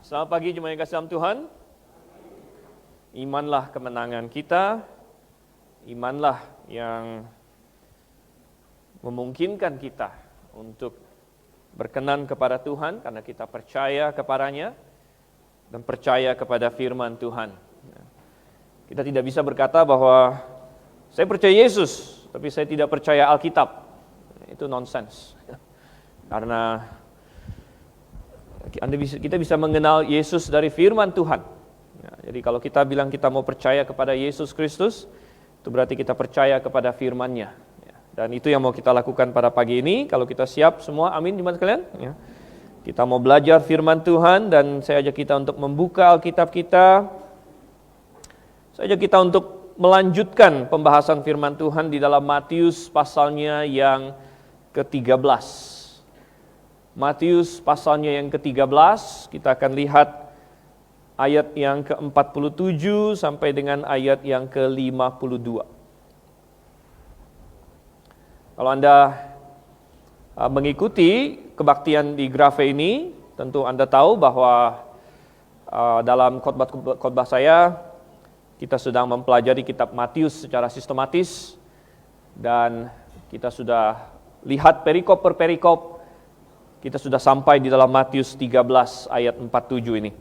Selamat pagi jemaat yang kasih dalam Tuhan. Imanlah kemenangan kita. Imanlah yang memungkinkan kita untuk berkenan kepada Tuhan karena kita percaya kepadanya dan percaya kepada firman Tuhan. Kita tidak bisa berkata bahwa saya percaya Yesus, tapi saya tidak percaya Alkitab. Itu nonsens. Karena kita bisa mengenal Yesus dari firman Tuhan. Jadi kalau kita bilang kita mau percaya kepada Yesus Kristus, itu berarti kita percaya kepada firman-Nya. Dan itu yang mau kita lakukan pada pagi ini. Kalau kita siap semua, amin jemaat sekalian. Kita mau belajar firman Tuhan dan saya ajak kita untuk membuka Alkitab kita. Saya ajak kita untuk melanjutkan pembahasan firman Tuhan di dalam Matius pasalnya yang ke-13. Matius pasalnya yang ke-13, kita akan lihat ayat yang ke-47 sampai dengan ayat yang ke-52. Kalau Anda mengikuti kebaktian di Grafe ini, tentu Anda tahu bahwa dalam khotbah saya, kita sedang mempelajari kitab Matius secara sistematis, dan kita sudah lihat perikop per perikop. Kita sudah sampai di dalam Matius 13 ayat 47 ini.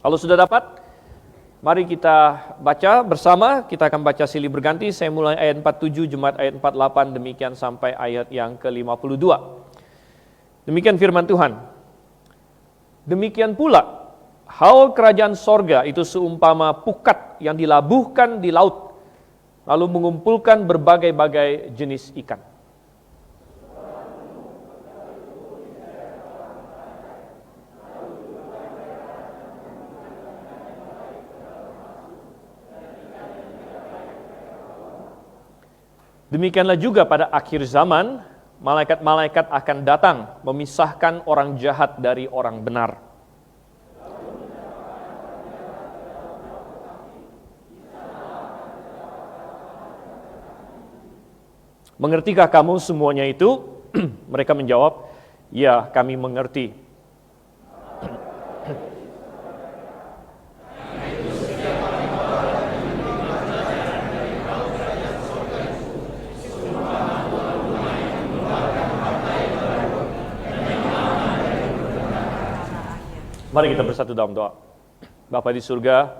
Kalau sudah dapat, mari kita baca bersama. Kita akan baca silih berganti. Saya mulai ayat 47, jemaat ayat 48, demikian sampai ayat yang ke-52. Demikian firman Tuhan. Demikian pula, hal kerajaan sorga itu seumpama pukat yang dilabuhkan di laut, lalu mengumpulkan berbagai-bagai jenis ikan. Demikianlah juga pada akhir zaman, malaikat-malaikat akan datang memisahkan orang jahat dari orang benar. Mengertikah kamu semuanya itu? Mereka menjawab, ya kami mengerti. Mari kita bersatu dalam doa. Bapa di surga,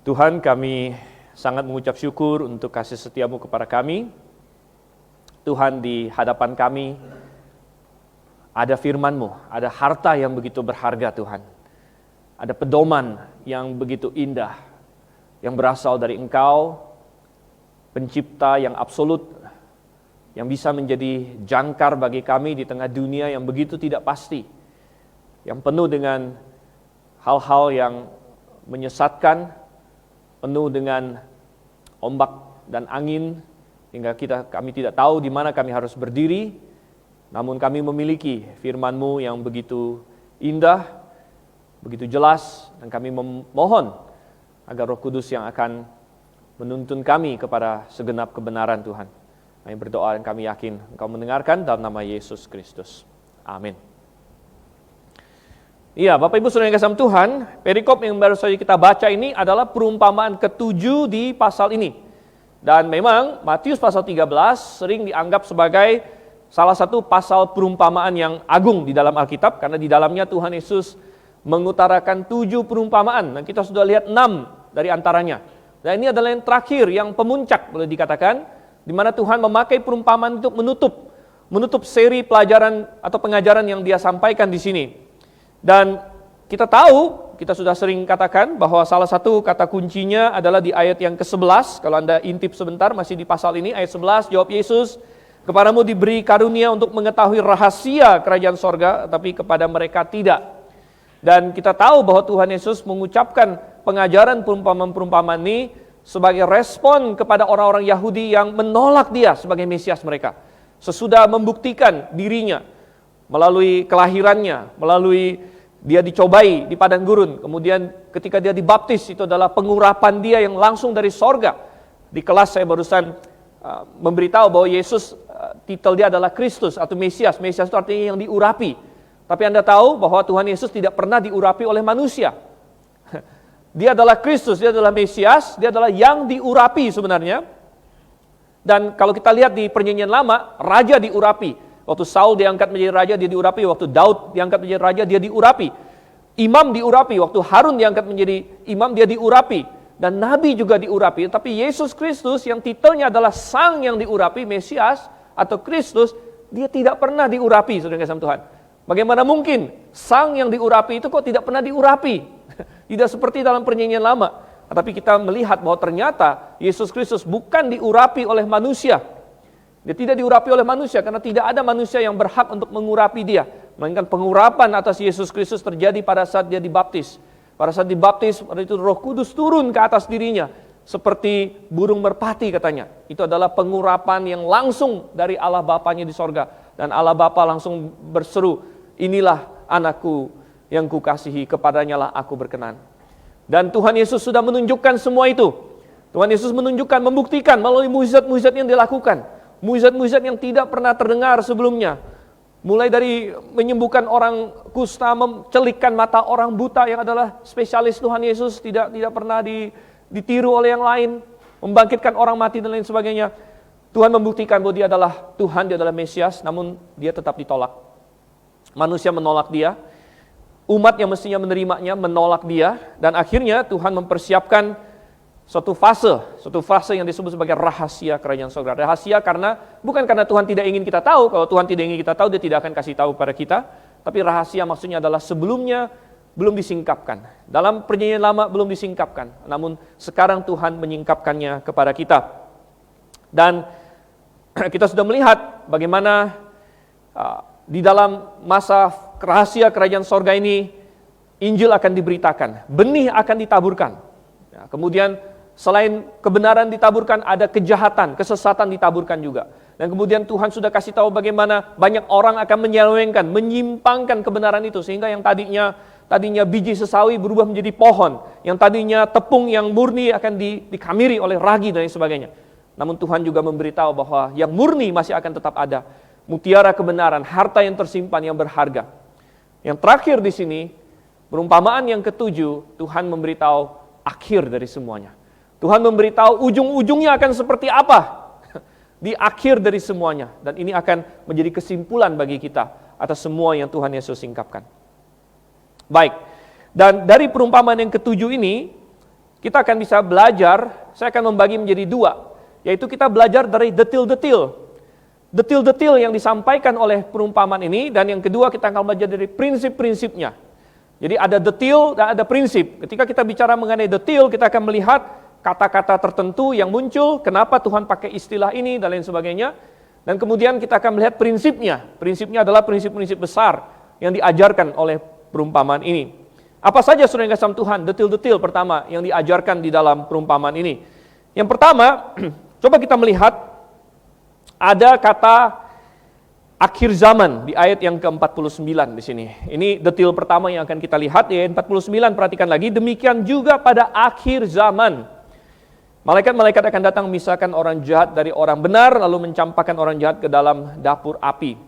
Tuhan, kami sangat mengucap syukur untuk kasih setiamu kepada kami. Tuhan, di hadapan kami ada firman-Mu, ada harta yang begitu berharga Tuhan. Ada pedoman yang begitu indah, yang berasal dari Engkau, pencipta yang absolut, yang bisa menjadi jangkar bagi kami di tengah dunia yang begitu tidak pasti, yang penuh dengan hal-hal yang menyesatkan, penuh dengan ombak dan angin, hingga kami tidak tahu di mana kami harus berdiri. Namun kami memiliki firman-Mu yang begitu indah, begitu jelas, dan kami memohon agar Roh Kudus yang akan menuntun kami kepada segenap kebenaran Tuhan. Kami berdoa dan kami yakin Engkau mendengarkan dalam nama Yesus Kristus. Amin. Iya, Bapak Ibu Saudara yang kasih Tuhan, perikop yang baru saja kita baca ini adalah perumpamaan ke-7 di pasal ini. Dan memang Matius pasal 13 sering dianggap sebagai salah satu pasal perumpamaan yang agung di dalam Alkitab, karena di dalamnya Tuhan Yesus mengutarakan 7 perumpamaan, dan kita sudah lihat 6 dari antaranya. Dan ini adalah yang terakhir, yang pemuncak boleh dikatakan, di mana Tuhan memakai perumpamaan untuk menutup seri pelajaran atau pengajaran yang Dia sampaikan di sini. Dan kita tahu, kita sudah sering katakan bahwa salah satu kata kuncinya adalah di ayat yang ke-11. Kalau Anda intip sebentar, masih di pasal ini, ayat 11, jawab Yesus, kepadamu diberi karunia untuk mengetahui rahasia kerajaan sorga, tapi kepada mereka tidak. Dan kita tahu bahwa Tuhan Yesus mengucapkan pengajaran perumpamaan-perumpamaan ini sebagai respon kepada orang-orang Yahudi yang menolak Dia sebagai Mesias mereka. Sesudah membuktikan dirinya melalui kelahirannya, melalui Dia dicobai di padang gurun, kemudian ketika Dia dibaptis, itu adalah pengurapan Dia yang langsung dari sorga. Di kelas saya barusan memberitahu bahwa Yesus, titel Dia adalah Kristus atau Mesias. Mesias itu artinya yang diurapi. Tapi Anda tahu bahwa Tuhan Yesus tidak pernah diurapi oleh manusia. Dia adalah Kristus, dia adalah Mesias, dia adalah yang diurapi sebenarnya. Dan kalau kita lihat di Perjanjian Lama, raja diurapi. Waktu Saul diangkat menjadi raja, dia diurapi. Waktu Daud diangkat menjadi raja, dia diurapi. Imam diurapi. Waktu Harun diangkat menjadi imam, dia diurapi. Dan Nabi juga diurapi. Tapi Yesus Kristus yang titelnya adalah Sang yang diurapi, Mesias atau Kristus, dia tidak pernah diurapi, saudara kasih Tuhan. Bagaimana mungkin Sang yang diurapi itu kok tidak pernah diurapi? Tidak seperti dalam Perjanjian Lama. Tapi kita melihat bahwa ternyata Yesus Kristus bukan diurapi oleh manusia. Dia tidak diurapi oleh manusia karena tidak ada manusia yang berhak untuk mengurapi dia. Melainkan pengurapan atas Yesus Kristus terjadi pada saat dia dibaptis. Pada saat dibaptis, pada itu Roh Kudus turun ke atas dirinya. Seperti burung merpati katanya. Itu adalah pengurapan yang langsung dari Allah Bapanya di sorga. Dan Allah Bapa langsung berseru, inilah anakku yang kukasihi, kepadanya lah aku berkenan. Dan Tuhan Yesus sudah menunjukkan semua itu. Tuhan Yesus menunjukkan, membuktikan melalui mujizat-mujizat yang dilakukan. Mujizat-mujizat yang tidak pernah terdengar sebelumnya. Mulai dari menyembuhkan orang kusta, mencelikkan mata orang buta yang adalah spesialis Tuhan Yesus, tidak pernah ditiru oleh yang lain, membangkitkan orang mati dan lain sebagainya. Tuhan membuktikan bahwa dia adalah Tuhan, dia adalah Mesias, namun dia tetap ditolak. Manusia menolak dia, umat yang mestinya menerimanya menolak dia, dan akhirnya Tuhan mempersiapkan suatu fase yang disebut sebagai rahasia kerajaan surga. Rahasia bukan karena Tuhan tidak ingin kita tahu. Kalau Tuhan tidak ingin kita tahu, dia tidak akan kasih tahu pada kita. Tapi rahasia maksudnya adalah sebelumnya belum disingkapkan. Dalam Perjanjian Lama belum disingkapkan. Namun sekarang Tuhan menyingkapkannya kepada kita. Dan kita sudah melihat bagaimana di dalam masa rahasia kerajaan sorga ini, Injil akan diberitakan, benih akan ditaburkan. Ya, kemudian selain kebenaran ditaburkan, ada kejahatan, kesesatan ditaburkan juga. Dan kemudian Tuhan sudah kasih tahu bagaimana banyak orang akan menyelewengkan, menyimpangkan kebenaran itu. Sehingga yang tadinya biji sesawi berubah menjadi pohon. Yang tadinya tepung yang murni akan dikamiri oleh ragi dan sebagainya. Namun Tuhan juga memberitahu bahwa yang murni masih akan tetap ada. Mutiara kebenaran, harta yang tersimpan yang berharga. Yang terakhir di sini, perumpamaan yang ketujuh, Tuhan memberitahu akhir dari semuanya. Tuhan memberitahu ujung-ujungnya akan seperti apa di akhir dari semuanya. Dan ini akan menjadi kesimpulan bagi kita atas semua yang Tuhan Yesus singkapkan. Baik, dan dari perumpamaan yang ketujuh ini, kita akan bisa belajar, saya akan membagi menjadi dua. Yaitu kita belajar dari detil-detil yang disampaikan oleh perumpamaan ini. Dan yang kedua kita akan belajar dari prinsip-prinsipnya. Jadi ada detil dan ada prinsip. Ketika kita bicara mengenai detil, kita akan melihat kata-kata tertentu yang muncul, kenapa Tuhan pakai istilah ini, dan lain sebagainya. Dan kemudian kita akan melihat prinsipnya. Prinsipnya adalah prinsip-prinsip besar yang diajarkan oleh perumpamaan ini. Apa saja saudara yang kasih Tuhan, detil-detil pertama yang diajarkan di dalam perumpamaan ini. Yang pertama, coba kita melihat ada kata akhir zaman di ayat yang ke-49 di sini. Ini detil pertama yang akan kita lihat, ayat 49, perhatikan lagi. Demikian juga pada akhir zaman. Malaikat-malaikat akan datang memisahkan orang jahat dari orang benar, lalu mencampakkan orang jahat ke dalam dapur api.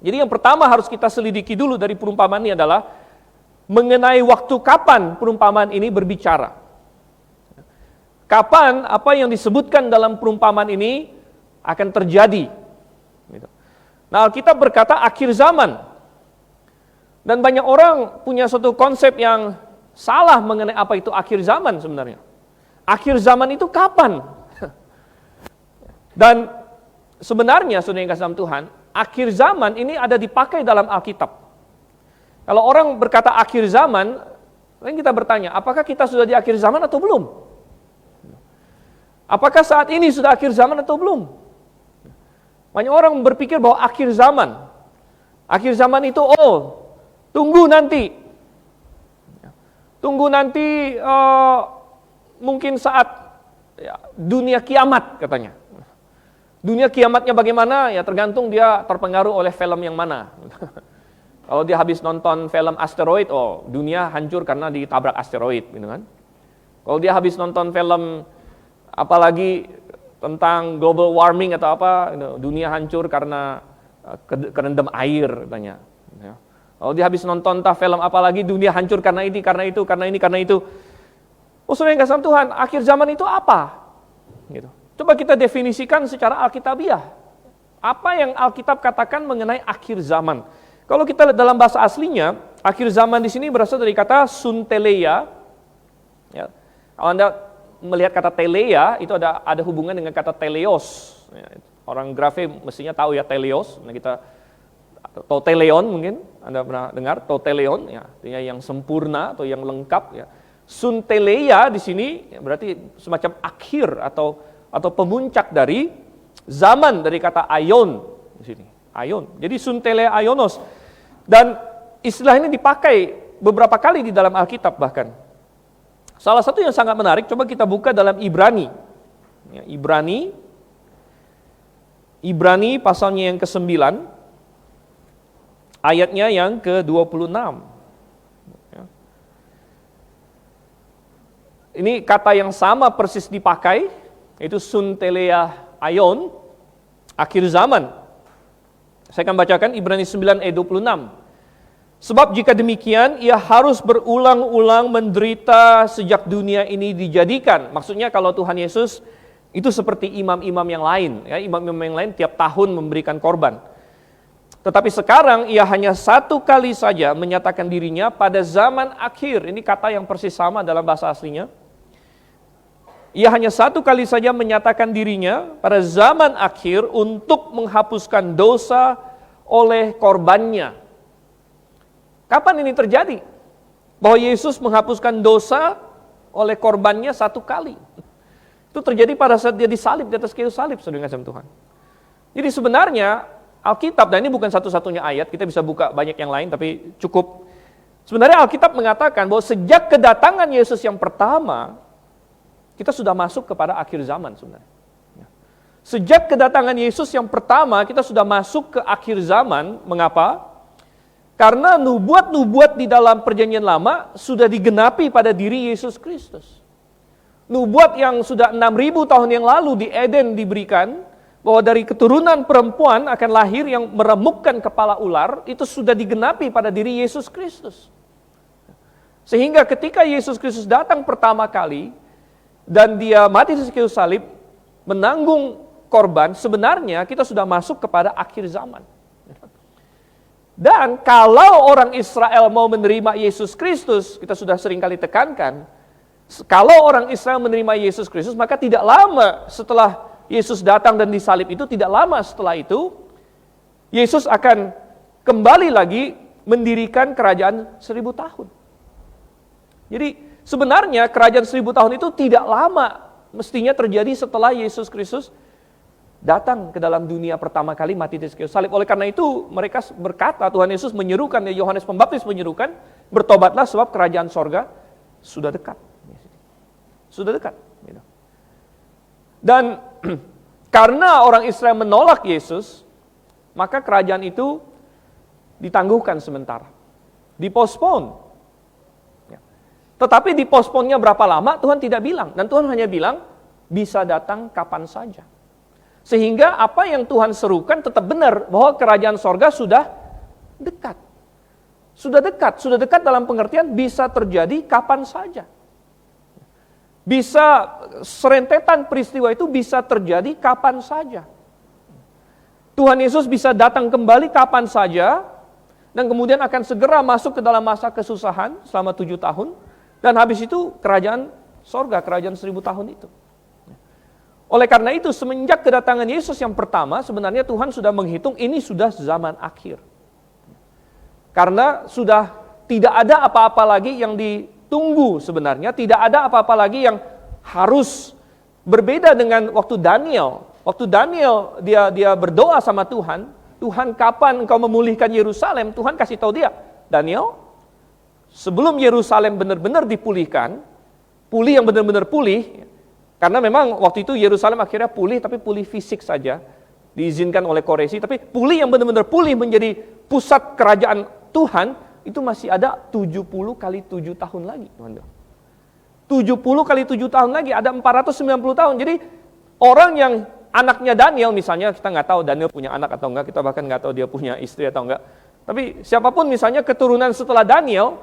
Jadi yang pertama harus kita selidiki dulu dari perumpamaan ini adalah mengenai waktu kapan perumpamaan ini berbicara. Kapan apa yang disebutkan dalam perumpamaan ini akan terjadi. Nah, kita berkata akhir zaman. Dan banyak orang punya suatu konsep yang salah mengenai apa itu akhir zaman sebenarnya. Akhir zaman itu kapan? Dan sebenarnya saudara yang kasih dalam Tuhan, akhir zaman ini ada dipakai dalam Alkitab. Kalau orang berkata akhir zaman, kita bertanya, apakah kita sudah di akhir zaman atau belum? Apakah saat ini sudah akhir zaman atau belum? Banyak orang berpikir bahwa akhir zaman itu, tunggu nanti. Tunggu nanti mungkin saat dunia kiamat katanya. Dunia kiamatnya bagaimana? Ya tergantung dia terpengaruh oleh film yang mana. Kalau dia habis nonton film asteroid, dunia hancur karena ditabrak asteroid, gitu kan? Kalau dia habis nonton film apalagi tentang global warming atau apa, dunia hancur karena kerendam air katanya. Kalau dia habis nonton entah film apa lagi, dunia hancur karena ini, karena itu, karena ini, karena itu. Oh, saudara yang kasih Tuhan, akhir zaman itu apa? Gitu. Coba kita definisikan secara alkitabiah. Apa yang Alkitab katakan mengenai akhir zaman? Kalau kita lihat dalam bahasa aslinya, akhir zaman di sini berasal dari kata sunteleia. Ya. Kalau Anda melihat kata teleia, itu ada hubungan dengan kata teleos. Ya. Orang grafe mestinya tahu ya teleos. Nah, kita toteleon mungkin Anda pernah dengar toteleon, ya, artinya yang sempurna atau yang lengkap. Ya. Sunteleia di sini ya, berarti semacam akhir atau pemuncak dari zaman, dari kata aion di sini. Aion. Jadi sunteleia aionos. Dan istilah ini dipakai beberapa kali di dalam Alkitab bahkan. Salah satu yang sangat menarik, coba kita buka dalam Ibrani. Ya, Ibrani pasalnya yang ke-9, ayatnya yang ke-26. Ya. Ini kata yang sama persis dipakai, yaitu sunteleia aion, akhir zaman. Saya akan bacakan Ibrani 9 ayat 26. Sebab jika demikian, ia harus berulang-ulang menderita sejak dunia ini dijadikan. Maksudnya kalau Tuhan Yesus itu seperti imam-imam yang lain. Ya, imam-imam yang lain tiap tahun memberikan korban. Tetapi sekarang ia hanya satu kali saja menyatakan dirinya pada zaman akhir. Ini kata yang persis sama dalam bahasa aslinya. Ia hanya satu kali saja menyatakan dirinya pada zaman akhir untuk menghapuskan dosa oleh korbannya. Kapan ini terjadi? Bahwa Yesus menghapuskan dosa oleh korbannya satu kali. Itu terjadi pada saat dia disalib di atas kayu salib, saudara kasih Tuhan. Jadi sebenarnya Alkitab, dan ini bukan satu-satunya ayat, kita bisa buka banyak yang lain, tapi cukup. Sebenarnya Alkitab mengatakan bahwa sejak kedatangan Yesus yang pertama, kita sudah masuk kepada akhir zaman sebenarnya. Sejak kedatangan Yesus yang pertama, kita sudah masuk ke akhir zaman. Mengapa? Karena nubuat-nubuat di dalam perjanjian lama sudah digenapi pada diri Yesus Kristus. Nubuat yang sudah 6.000 tahun yang lalu di Eden diberikan, bahwa dari keturunan perempuan akan lahir yang meremukkan kepala ular, itu sudah digenapi pada diri Yesus Kristus. Sehingga ketika Yesus Kristus datang pertama kali, dan dia mati di kayu salib, menanggung korban, sebenarnya kita sudah masuk kepada akhir zaman. Dan kalau orang Israel mau menerima Yesus Kristus, kita sudah sering kali tekankan, kalau orang Israel menerima Yesus Kristus, maka tidak lama setelah Yesus datang dan disalib itu, tidak lama setelah itu, Yesus akan kembali lagi mendirikan kerajaan 1000 tahun. Jadi sebenarnya kerajaan 1000 tahun itu tidak lama mestinya terjadi setelah Yesus Kristus datang ke dalam dunia pertama kali mati di kayu salib. Oleh karena itu mereka berkata, Tuhan Yesus menyerukan, Yohanes Pembaptis menyerukan, bertobatlah sebab kerajaan sorga sudah dekat. Sudah dekat. Dan karena orang Israel menolak Yesus, maka kerajaan itu ditangguhkan sementara. Dipospon. Tetapi diposponnya berapa lama Tuhan tidak bilang. Dan Tuhan hanya bilang, bisa datang kapan saja. Sehingga apa yang Tuhan serukan tetap benar, bahwa kerajaan sorga sudah dekat. Sudah dekat dalam pengertian bisa terjadi kapan saja. Bisa serentetan peristiwa itu bisa terjadi kapan saja. Tuhan Yesus bisa datang kembali kapan saja, dan kemudian akan segera masuk ke dalam masa kesusahan selama 7 tahun, dan habis itu kerajaan sorga, kerajaan 1000 tahun itu. Oleh karena itu, semenjak kedatangan Yesus yang pertama, sebenarnya Tuhan sudah menghitung ini sudah zaman akhir. Karena sudah tidak ada apa-apa lagi yang ditunggu sebenarnya, tidak ada apa-apa lagi yang harus berbeda dengan waktu Daniel. Waktu Daniel dia berdoa sama Tuhan, Tuhan kapan engkau memulihkan Yerusalem? Tuhan kasih tahu dia, Daniel, sebelum Yerusalem benar-benar dipulihkan, pulih yang benar-benar pulih, karena memang waktu itu Yerusalem akhirnya pulih, tapi pulih fisik saja, diizinkan oleh Koresi, tapi pulih yang benar-benar pulih menjadi pusat kerajaan Tuhan, itu masih ada 70 kali 7 tahun lagi. 70 kali 7 tahun lagi, ada 490 tahun. Jadi orang yang anaknya Daniel misalnya, kita nggak tahu Daniel punya anak atau enggak, kita bahkan nggak tahu dia punya istri atau enggak. Tapi siapapun misalnya keturunan setelah Daniel,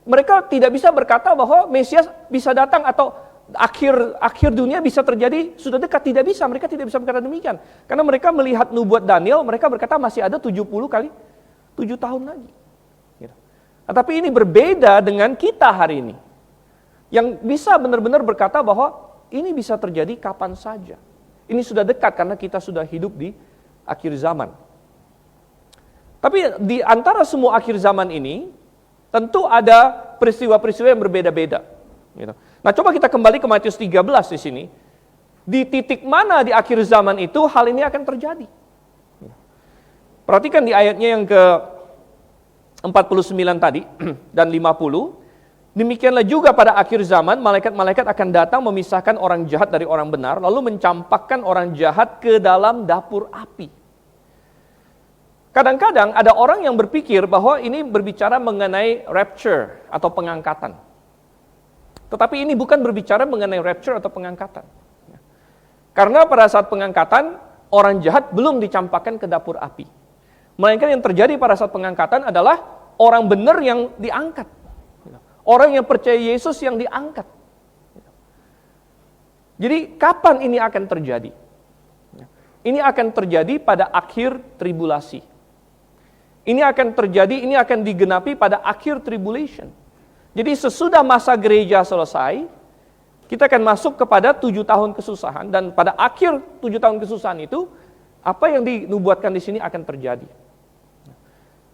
mereka tidak bisa berkata bahwa Mesias bisa datang atau akhir dunia bisa terjadi sudah dekat. Tidak bisa, mereka tidak bisa berkata demikian. Karena mereka melihat nubuat Daniel, mereka berkata masih ada 70 kali 7 tahun lagi. Tetapi ini berbeda dengan kita hari ini. Yang bisa benar-benar berkata bahwa ini bisa terjadi kapan saja. Ini sudah dekat karena kita sudah hidup di akhir zaman. Tapi di antara semua akhir zaman ini, tentu ada peristiwa-peristiwa yang berbeda-beda. Nah, coba kita kembali ke Matius 13 di sini. Di titik mana di akhir zaman itu hal ini akan terjadi? Perhatikan di ayatnya yang ke 49 tadi dan 50. Demikianlah juga pada akhir zaman, malaikat-malaikat akan datang memisahkan orang jahat dari orang benar, lalu mencampakkan orang jahat ke dalam dapur api. Kadang-kadang ada orang yang berpikir bahwa ini berbicara mengenai rapture atau pengangkatan. Tetapi ini bukan berbicara mengenai rapture atau pengangkatan. Karena pada saat pengangkatan, orang jahat belum dicampakkan ke dapur api. Melainkan yang terjadi pada saat pengangkatan adalah orang benar yang diangkat. Orang yang percaya Yesus yang diangkat. Jadi kapan ini akan terjadi? Ini akan terjadi pada akhir tribulasi. Ini akan terjadi, ini akan digenapi pada akhir tribulation. Jadi sesudah masa gereja selesai, kita akan masuk kepada 7 tahun kesusahan, dan pada akhir 7 tahun kesusahan itu, apa yang dinubuatkan di sini akan terjadi.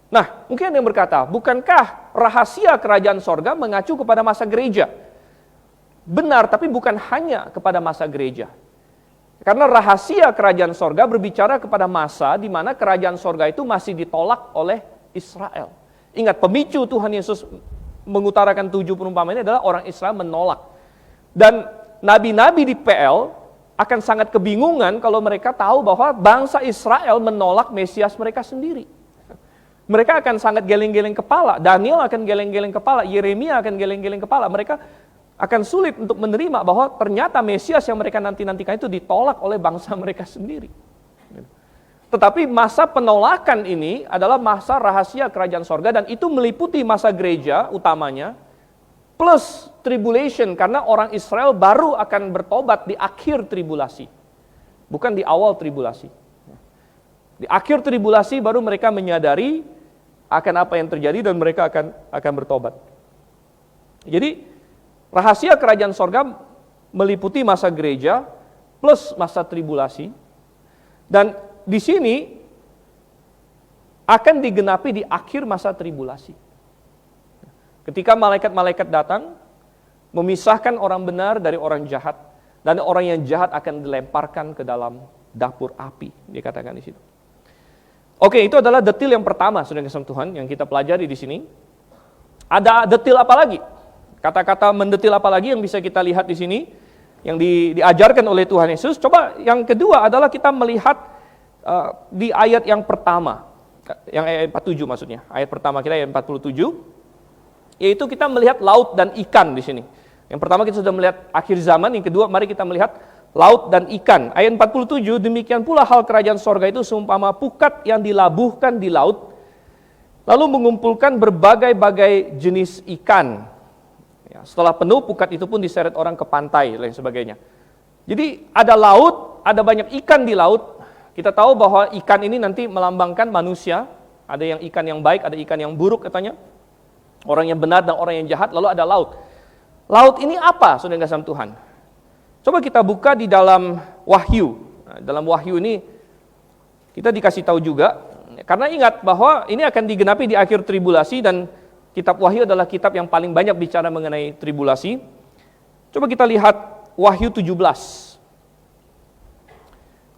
Nah, mungkin ada yang berkata, bukankah rahasia kerajaan sorga mengacu kepada masa gereja? Benar, tapi bukan hanya kepada masa gereja. Karena rahasia kerajaan sorga berbicara kepada masa di mana kerajaan sorga itu masih ditolak oleh Israel. Ingat, pemicu Tuhan Yesus mengutarakan 7 perumpamaan ini adalah orang Israel menolak. Dan nabi-nabi di PL akan sangat kebingungan kalau mereka tahu bahwa bangsa Israel menolak Mesias mereka sendiri. Mereka akan sangat geleng-geleng kepala. Daniel akan geleng-geleng kepala. Yeremia akan geleng-geleng kepala. Mereka akan sulit untuk menerima bahwa ternyata Mesias yang mereka nanti-nantikan itu ditolak oleh bangsa mereka sendiri. Tetapi masa penolakan ini adalah masa rahasia kerajaan sorga, dan itu meliputi masa gereja utamanya, plus tribulation, karena orang Israel baru akan bertobat di akhir tribulasi, bukan di awal tribulasi. Di akhir tribulasi baru mereka menyadari akan apa yang terjadi dan mereka akan bertobat. Jadi rahasia kerajaan sorga meliputi masa gereja plus masa tribulasi, dan di sini akan digenapi di akhir masa tribulasi. Ketika malaikat-malaikat datang memisahkan orang benar dari orang jahat, dan orang yang jahat akan dilemparkan ke dalam dapur api, dikatakan di situ. Oke, itu adalah detil yang pertama, saudara kasih Tuhan, yang kita pelajari di sini. Ada detil apa lagi? Kata-kata mendetil apa lagi yang bisa kita lihat di sini, yang diajarkan oleh Tuhan Yesus? Coba yang kedua adalah kita melihat di ayat yang pertama, yang ayat 47 maksudnya. Ayat pertama kita ayat 47, yaitu kita melihat laut dan ikan di sini. Yang pertama kita sudah melihat akhir zaman, yang kedua mari kita melihat laut dan ikan. Ayat 47, demikian pula hal kerajaan sorga itu seumpama pukat yang dilabuhkan di laut, lalu mengumpulkan berbagai-bagai jenis ikan. Setelah penuh, pukat itu pun diseret orang ke pantai dan lain sebagainya. Jadi ada laut, ada banyak ikan di laut. Kita tahu bahwa ikan ini nanti melambangkan manusia. Ada yang ikan yang baik, ada ikan yang buruk katanya. Orang yang benar dan orang yang jahat, lalu ada laut. Laut ini apa, saudara kasih Tuhan? Coba kita buka di dalam Wahyu. Nah, dalam Wahyu ini kita dikasih tahu juga, karena ingat bahwa ini akan digenapi di akhir tribulasi, dan kitab Wahyu adalah kitab yang paling banyak bicara mengenai tribulasi. Coba kita lihat Wahyu 17.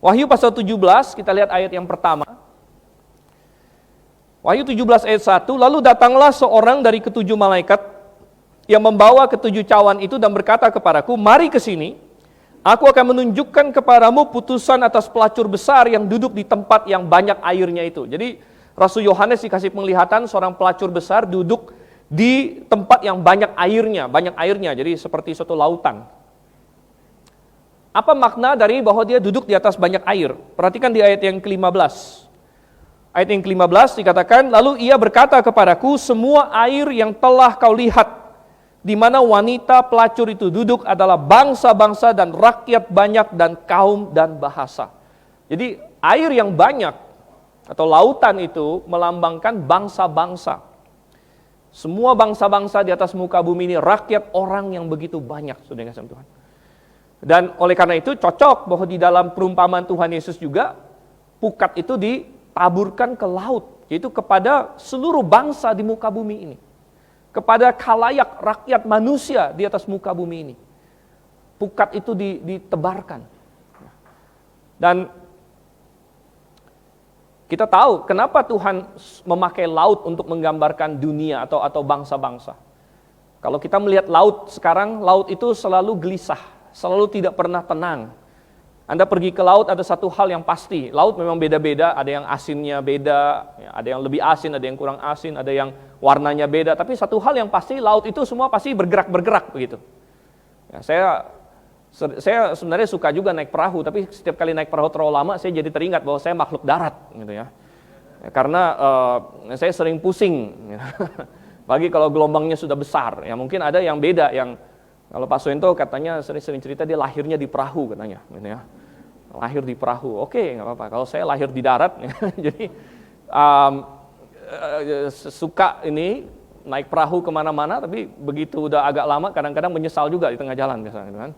Wahyu pasal 17, kita lihat ayat yang pertama. Wahyu 17 ayat 1, lalu datanglah seorang dari ketujuh malaikat yang membawa ketujuh cawan itu dan berkata kepadaku, mari ke sini, aku akan menunjukkan kepadamu putusan atas pelacur besar yang duduk di tempat yang banyak airnya itu. Jadi Rasul Yohanes dikasih penglihatan seorang pelacur besar duduk di tempat yang banyak airnya, jadi seperti suatu lautan. Apa makna dari bahwa dia duduk di atas banyak air? Perhatikan di ayat yang ke-15. Ayat yang ke-15 dikatakan, lalu ia berkata kepadaku, semua air yang telah kau lihat, di mana wanita pelacur itu duduk adalah bangsa-bangsa dan rakyat banyak dan kaum dan bahasa. Jadi air yang banyak atau lautan itu melambangkan bangsa-bangsa. Semua bangsa-bangsa di atas muka bumi ini, rakyat orang yang begitu banyak, saudara kasih Tuhan. Dan oleh karena itu cocok bahwa di dalam perumpamaan Tuhan Yesus juga, pukat itu ditaburkan ke laut, yaitu kepada seluruh bangsa di muka bumi ini. Kepada khalayak rakyat manusia di atas muka bumi ini. Pukat itu ditebarkan. Dan kita tahu kenapa Tuhan memakai laut untuk menggambarkan dunia atau bangsa-bangsa. Kalau kita melihat laut sekarang, laut itu selalu gelisah, selalu tidak pernah tenang. Anda pergi ke laut ada satu hal yang pasti, laut memang beda-beda, ada yang asinnya beda, ada yang lebih asin, ada yang kurang asin, ada yang warnanya beda. Tapi satu hal yang pasti, laut itu semua pasti bergerak-bergerak begitu. Ya, saya sebenarnya suka juga naik perahu, tapi setiap kali naik perahu terlalu lama, saya jadi teringat bahwa saya makhluk darat, gitu ya. Karena saya sering pusing, bagi kalau gelombangnya sudah besar. Ya mungkin ada yang beda, yang kalau Pak Suento katanya sering cerita dia lahirnya di perahu katanya, gitu ya. Lahir di perahu, oke, nggak apa-apa. Kalau saya lahir di darat, jadi suka ini naik perahu kemana-mana, tapi begitu udah agak lama, kadang-kadang menyesal juga di tengah jalan, misalnya, gitu kan.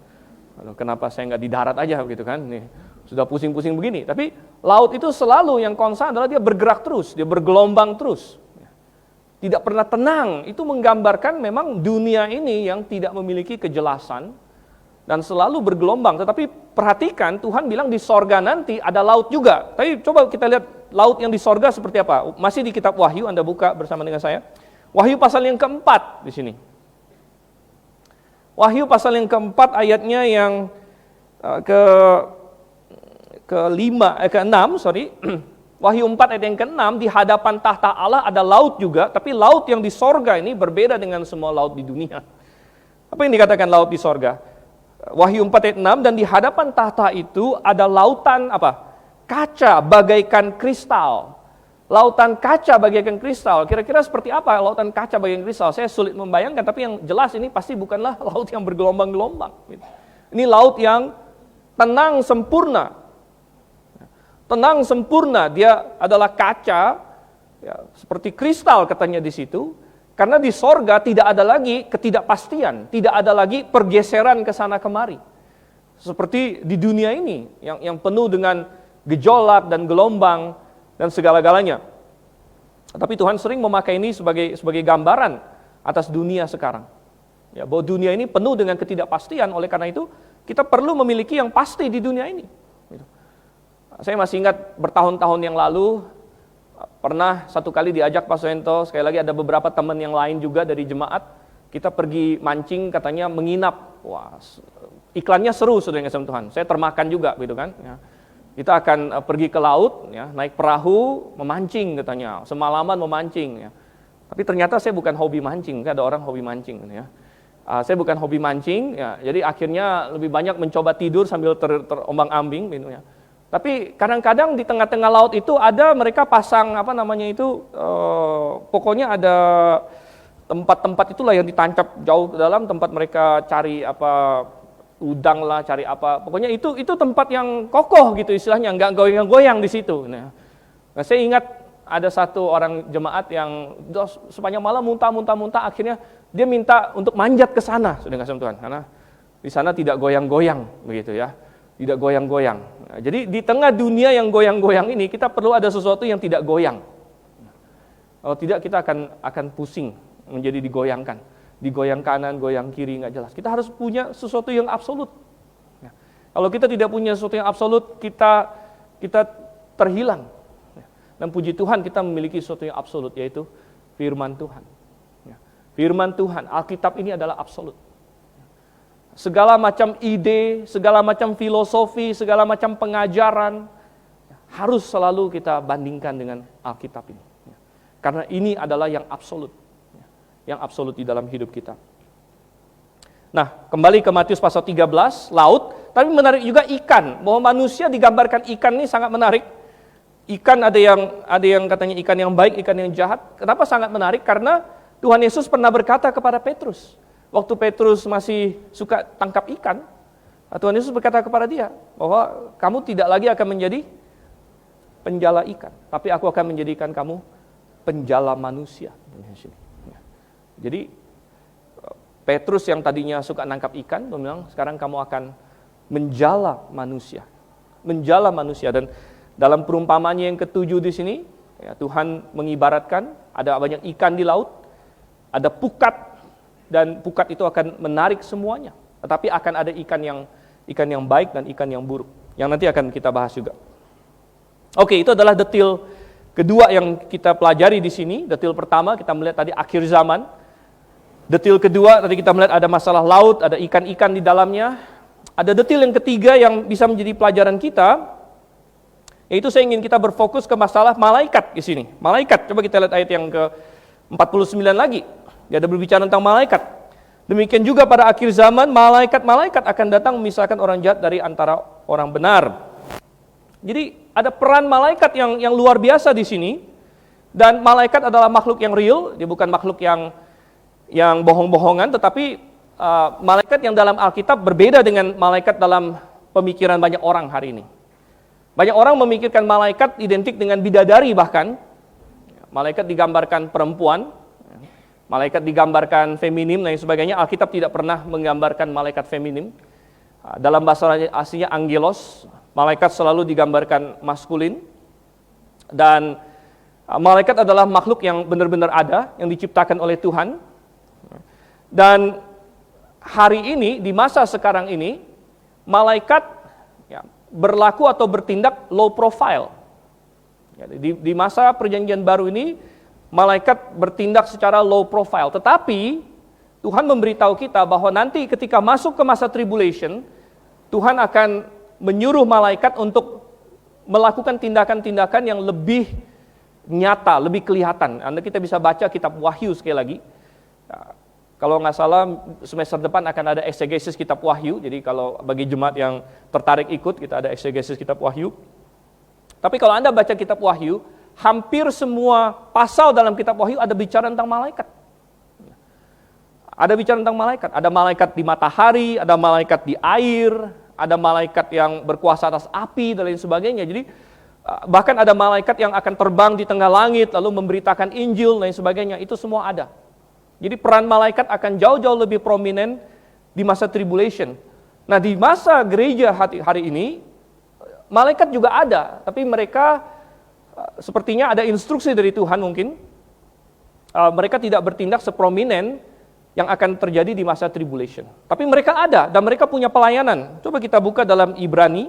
Kenapa saya nggak di darat aja gitu kan? Nih, sudah pusing-pusing begini. Tapi laut itu selalu yang konstan adalah dia bergerak terus, dia bergelombang terus. Tidak pernah tenang. Itu menggambarkan memang dunia ini yang tidak memiliki kejelasan dan selalu bergelombang. Tetapi perhatikan, Tuhan bilang di sorga nanti ada laut juga. Tapi coba kita lihat laut yang di sorga seperti apa. Masih di kitab Wahyu, Anda buka bersama dengan saya. Wahyu pasal yang keempat di sini. Wahyu pasal yang keempat ayatnya yang ke-6, Wahyu 4 ayat yang ke-6, di hadapan tahta Allah ada laut juga, tapi laut yang di sorga ini berbeda dengan semua laut di dunia. Apa yang dikatakan laut di sorga? Wahyu 4 ayat 6, dan di hadapan tahta itu ada lautan apa? Kaca bagaikan kristal. Lautan kaca bagaikan kristal. Kira-kira seperti apa lautan kaca bagaikan kristal? Saya sulit membayangkan, tapi yang jelas ini pasti bukanlah laut yang bergelombang-gelombang. Ini laut yang tenang sempurna. Tenang sempurna, dia adalah kaca, ya, seperti kristal katanya di situ. Karena di sorga tidak ada lagi ketidakpastian, tidak ada lagi pergeseran ke sana kemari. Seperti di dunia ini, yang penuh dengan gejolak dan gelombang, dan segala-galanya. Tapi Tuhan sering memakai ini sebagai gambaran atas dunia sekarang. Ya, bahwa dunia ini penuh dengan ketidakpastian, oleh karena itu kita perlu memiliki yang pasti di dunia ini. Gitu. Saya masih ingat bertahun-tahun yang lalu, pernah satu kali diajak Pak Suento, sekali lagi ada beberapa teman yang lain juga dari jemaat, kita pergi mancing katanya menginap. Wah, iklannya seru saudara yang kasih Tuhan. Saya termakan juga gitu kan. Ya. Kita akan pergi ke laut, ya, naik perahu, memancing katanya, semalaman memancing. Ya. Tapi ternyata saya bukan hobi mancing, ada orang hobi mancing. Ya. Saya bukan hobi mancing, ya, jadi akhirnya lebih banyak mencoba tidur sambil terombang-ambing. Gitu, ya. Tapi kadang-kadang di tengah-tengah laut itu ada mereka pasang pokoknya ada tempat-tempat itulah yang ditancap jauh ke dalam, tempat mereka cari udang lah, cari apa, pokoknya itu tempat yang kokoh gitu istilahnya, nggak goyang-goyang di situ. Nah, saya ingat ada satu orang jemaat yang sepanjang malam muntah, akhirnya dia minta untuk manjat ke sana, sudah kasih Tuhan, karena di sana tidak goyang-goyang begitu ya, tidak goyang-goyang. Nah, jadi di tengah dunia yang goyang-goyang ini kita perlu ada sesuatu yang tidak goyang. Kalau tidak kita akan pusing, menjadi digoyangkan. Digoyang kanan, goyang kiri, nggak jelas. Kita harus punya sesuatu yang absolut. Ya. Kalau kita tidak punya sesuatu yang absolut, kita terhilang. Ya. Dan puji Tuhan kita memiliki sesuatu yang absolut, yaitu firman Tuhan. Ya. Firman Tuhan, Alkitab ini adalah absolut. Segala macam ide, segala macam filosofi, segala macam pengajaran, harus selalu kita bandingkan dengan Alkitab ini. Ya. Karena ini adalah yang absolut. Yang absolut di dalam hidup kita. Nah, kembali ke Matius pasal 13, laut, tapi menarik juga ikan, bahwa manusia digambarkan ikan ini sangat menarik. ikan ada yang katanya ikan yang baik, ikan yang jahat. Kenapa sangat menarik? Karena Tuhan Yesus pernah berkata kepada Petrus, waktu Petrus masih suka tangkap ikan, Tuhan Yesus berkata kepada dia bahwa kamu tidak lagi akan menjadi penjala ikan, tapi aku akan menjadikan kamu penjala manusia. Jadi Petrus yang tadinya suka nangkap ikan, dia bilang sekarang kamu akan menjala manusia. Menjala manusia. Dan dalam perumpamaannya yang ketujuh di sini, ya, Tuhan mengibaratkan ada banyak ikan di laut, ada pukat, dan pukat itu akan menarik semuanya. Tetapi akan ada ikan yang baik dan ikan yang buruk, yang nanti akan kita bahas juga. Oke, itu adalah detil kedua yang kita pelajari di sini. Detil pertama kita melihat tadi akhir zaman. Detil kedua tadi kita melihat ada masalah laut, ada ikan-ikan di dalamnya. Ada detil yang ketiga yang bisa menjadi pelajaran kita, yaitu saya ingin kita berfokus ke masalah malaikat di sini. Malaikat, coba kita lihat ayat yang ke-49 lagi. Dia ada berbicara tentang malaikat. Demikian juga pada akhir zaman, malaikat-malaikat akan datang memisahkan orang jahat dari antara orang benar. Jadi ada peran malaikat yang luar biasa di sini. Dan malaikat adalah makhluk yang real, dia bukan makhluk yang bohong-bohongan, tetapi malaikat yang dalam Alkitab berbeda dengan malaikat dalam pemikiran banyak orang hari ini. Banyak orang memikirkan malaikat identik dengan bidadari bahkan. Malaikat digambarkan perempuan, malaikat digambarkan feminim dan sebagainya. Alkitab tidak pernah menggambarkan malaikat feminim. Dalam bahasa aslinya angelos, malaikat selalu digambarkan maskulin. Dan malaikat adalah makhluk yang benar-benar ada, yang diciptakan oleh Tuhan. Dan hari ini, di masa sekarang ini, malaikat berlaku atau bertindak low profile. Di masa perjanjian baru ini, malaikat bertindak secara low profile. Tetapi, Tuhan memberitahu kita bahwa nanti ketika masuk ke masa tribulation, Tuhan akan menyuruh malaikat untuk melakukan tindakan-tindakan yang lebih nyata, lebih kelihatan. Anda kita bisa baca kitab Wahyu sekali lagi. Kalau nggak salah semester depan akan ada eksegesis kitab Wahyu. Jadi kalau bagi jemaat yang tertarik ikut, kita ada eksegesis kitab Wahyu. Tapi kalau Anda baca kitab Wahyu, hampir semua pasal dalam kitab Wahyu ada bicara tentang malaikat. Ada bicara tentang malaikat. Ada malaikat di matahari, ada malaikat di air, ada malaikat yang berkuasa atas api dan lain sebagainya. Jadi bahkan ada malaikat yang akan terbang di tengah langit lalu memberitakan Injil dan lain sebagainya. Itu semua ada. Jadi peran malaikat akan jauh-jauh lebih prominent di masa tribulation. Nah, di masa gereja hari ini, malaikat juga ada, tapi mereka sepertinya ada instruksi dari Tuhan mungkin. Mereka tidak bertindak seprominent yang akan terjadi di masa tribulation. Tapi mereka ada dan mereka punya pelayanan. Coba kita buka dalam Ibrani.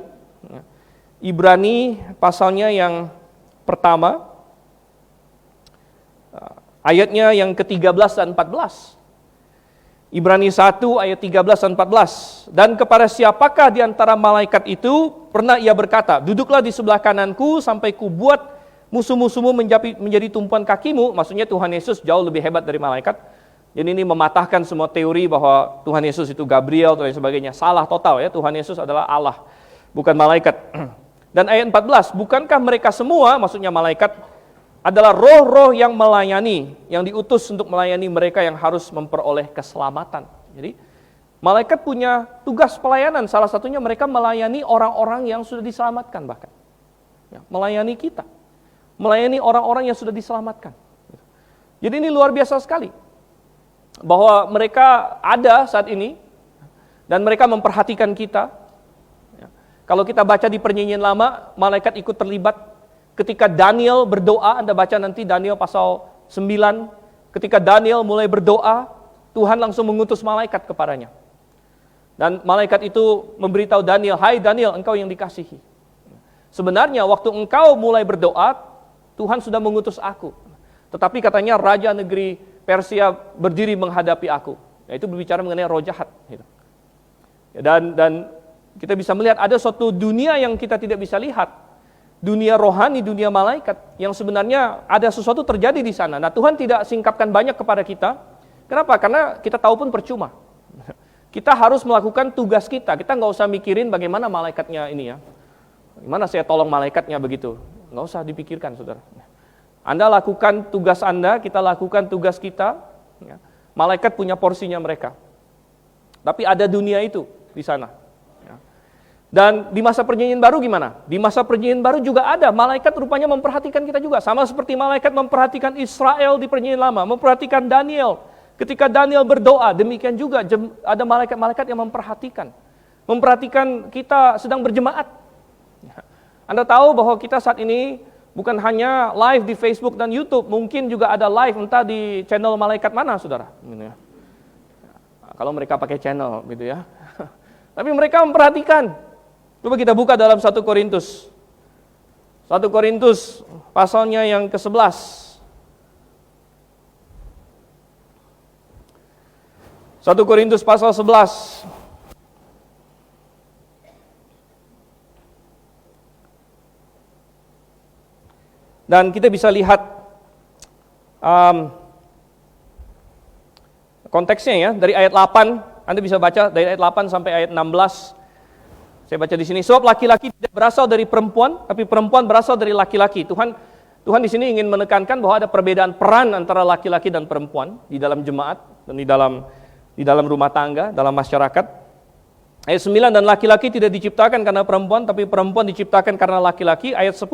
Ibrani pasalnya yang pertama. Ayatnya yang ke-13 dan 14. Ibrani 1 ayat 13 dan 14. Dan kepada siapakah di antara malaikat itu pernah ia berkata, duduklah di sebelah kananku sampai kubuat musuh-musuhmu menjadi tumpuan kakimu. Maksudnya Tuhan Yesus jauh lebih hebat dari malaikat. Jadi ini mematahkan semua teori bahwa Tuhan Yesus itu Gabriel dan sebagainya. Salah total ya, Tuhan Yesus adalah Allah, bukan malaikat. Dan ayat 14, bukankah mereka semua, maksudnya malaikat, adalah roh-roh yang melayani, yang diutus untuk melayani mereka yang harus memperoleh keselamatan. Jadi, malaikat punya tugas pelayanan, salah satunya mereka melayani orang-orang yang sudah diselamatkan bahkan. Ya, melayani kita, melayani orang-orang yang sudah diselamatkan. Jadi ini luar biasa sekali, bahwa mereka ada saat ini, dan mereka memperhatikan kita. Ya, kalau kita baca di Perjanjian Lama, malaikat ikut terlibat. Ketika Daniel berdoa, Anda baca nanti Daniel pasal 9, ketika Daniel mulai berdoa, Tuhan langsung mengutus malaikat kepadanya. Dan malaikat itu memberitahu Daniel, hai Daniel, engkau yang dikasihi. Sebenarnya waktu engkau mulai berdoa, Tuhan sudah mengutus aku. Tetapi katanya raja negeri Persia berdiri menghadapi aku. Nah, itu berbicara mengenai roh jahat. Dan kita bisa melihat ada suatu dunia yang kita tidak bisa lihat. Dunia rohani, dunia malaikat, yang sebenarnya ada sesuatu terjadi di sana. Nah, Tuhan tidak singkapkan banyak kepada kita. Kenapa? Karena kita tahu pun percuma. Kita harus melakukan tugas kita. Kita nggak usah mikirin bagaimana malaikatnya ini ya. Gimana saya tolong malaikatnya begitu. nggak usah dipikirkan, saudara. Anda lakukan tugas Anda, kita lakukan tugas kita. Ya. Malaikat punya porsinya mereka. Tapi ada dunia itu di sana. Ya. Dan di masa perjanjian baru gimana? Di masa perjanjian baru juga ada, malaikat rupanya memperhatikan kita juga. Sama seperti malaikat memperhatikan Israel di perjanjian lama, memperhatikan Daniel. Ketika Daniel berdoa, demikian juga ada malaikat-malaikat yang memperhatikan. Memperhatikan kita sedang berjemaat. Anda tahu bahwa kita saat ini bukan hanya live di Facebook dan YouTube, mungkin juga ada live entah di channel malaikat mana, saudara. Kalau mereka pakai channel, gitu ya. Tapi mereka memperhatikan. Coba kita buka dalam 1 Korintus. 1 Korintus pasalnya yang ke-11. 1 Korintus pasal 11. Dan kita bisa lihat konteksnya ya, dari ayat 8, Anda bisa baca dari ayat 8 sampai ayat 16. Saya baca di sini, sebab laki-laki tidak berasal dari perempuan, tapi perempuan berasal dari laki-laki. Tuhan di sini ingin menekankan bahwa ada perbedaan peran antara laki-laki dan perempuan di dalam jemaat dan di dalam rumah tangga, dalam masyarakat. Ayat 9, dan laki-laki tidak diciptakan karena perempuan, tapi perempuan diciptakan karena laki-laki. Ayat 10,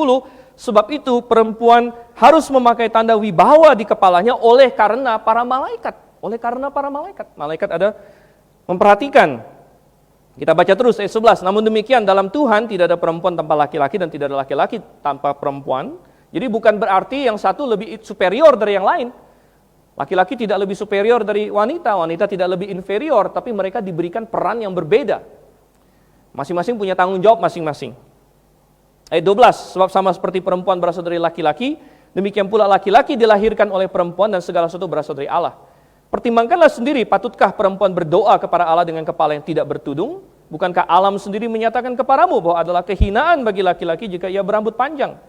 sebab itu perempuan harus memakai tanda wibawa di kepalanya oleh karena para malaikat. Oleh karena para malaikat. Malaikat ada memperhatikan. Kita baca terus ayat 11, namun demikian dalam Tuhan tidak ada perempuan tanpa laki-laki dan tidak ada laki-laki tanpa perempuan. Jadi bukan berarti yang satu lebih superior dari yang lain. Laki-laki tidak lebih superior dari wanita, wanita tidak lebih inferior, tapi mereka diberikan peran yang berbeda. Masing-masing punya tanggung jawab masing-masing. Ayat 12, sebab sama seperti perempuan berasal dari laki-laki, demikian pula laki-laki dilahirkan oleh perempuan dan segala sesuatu berasal dari Allah. Pertimbangkanlah sendiri, patutkah perempuan berdoa kepada Allah dengan kepala yang tidak bertudung? Bukankah alam sendiri menyatakan kepadamu bahwa adalah kehinaan bagi laki-laki jika ia berambut panjang?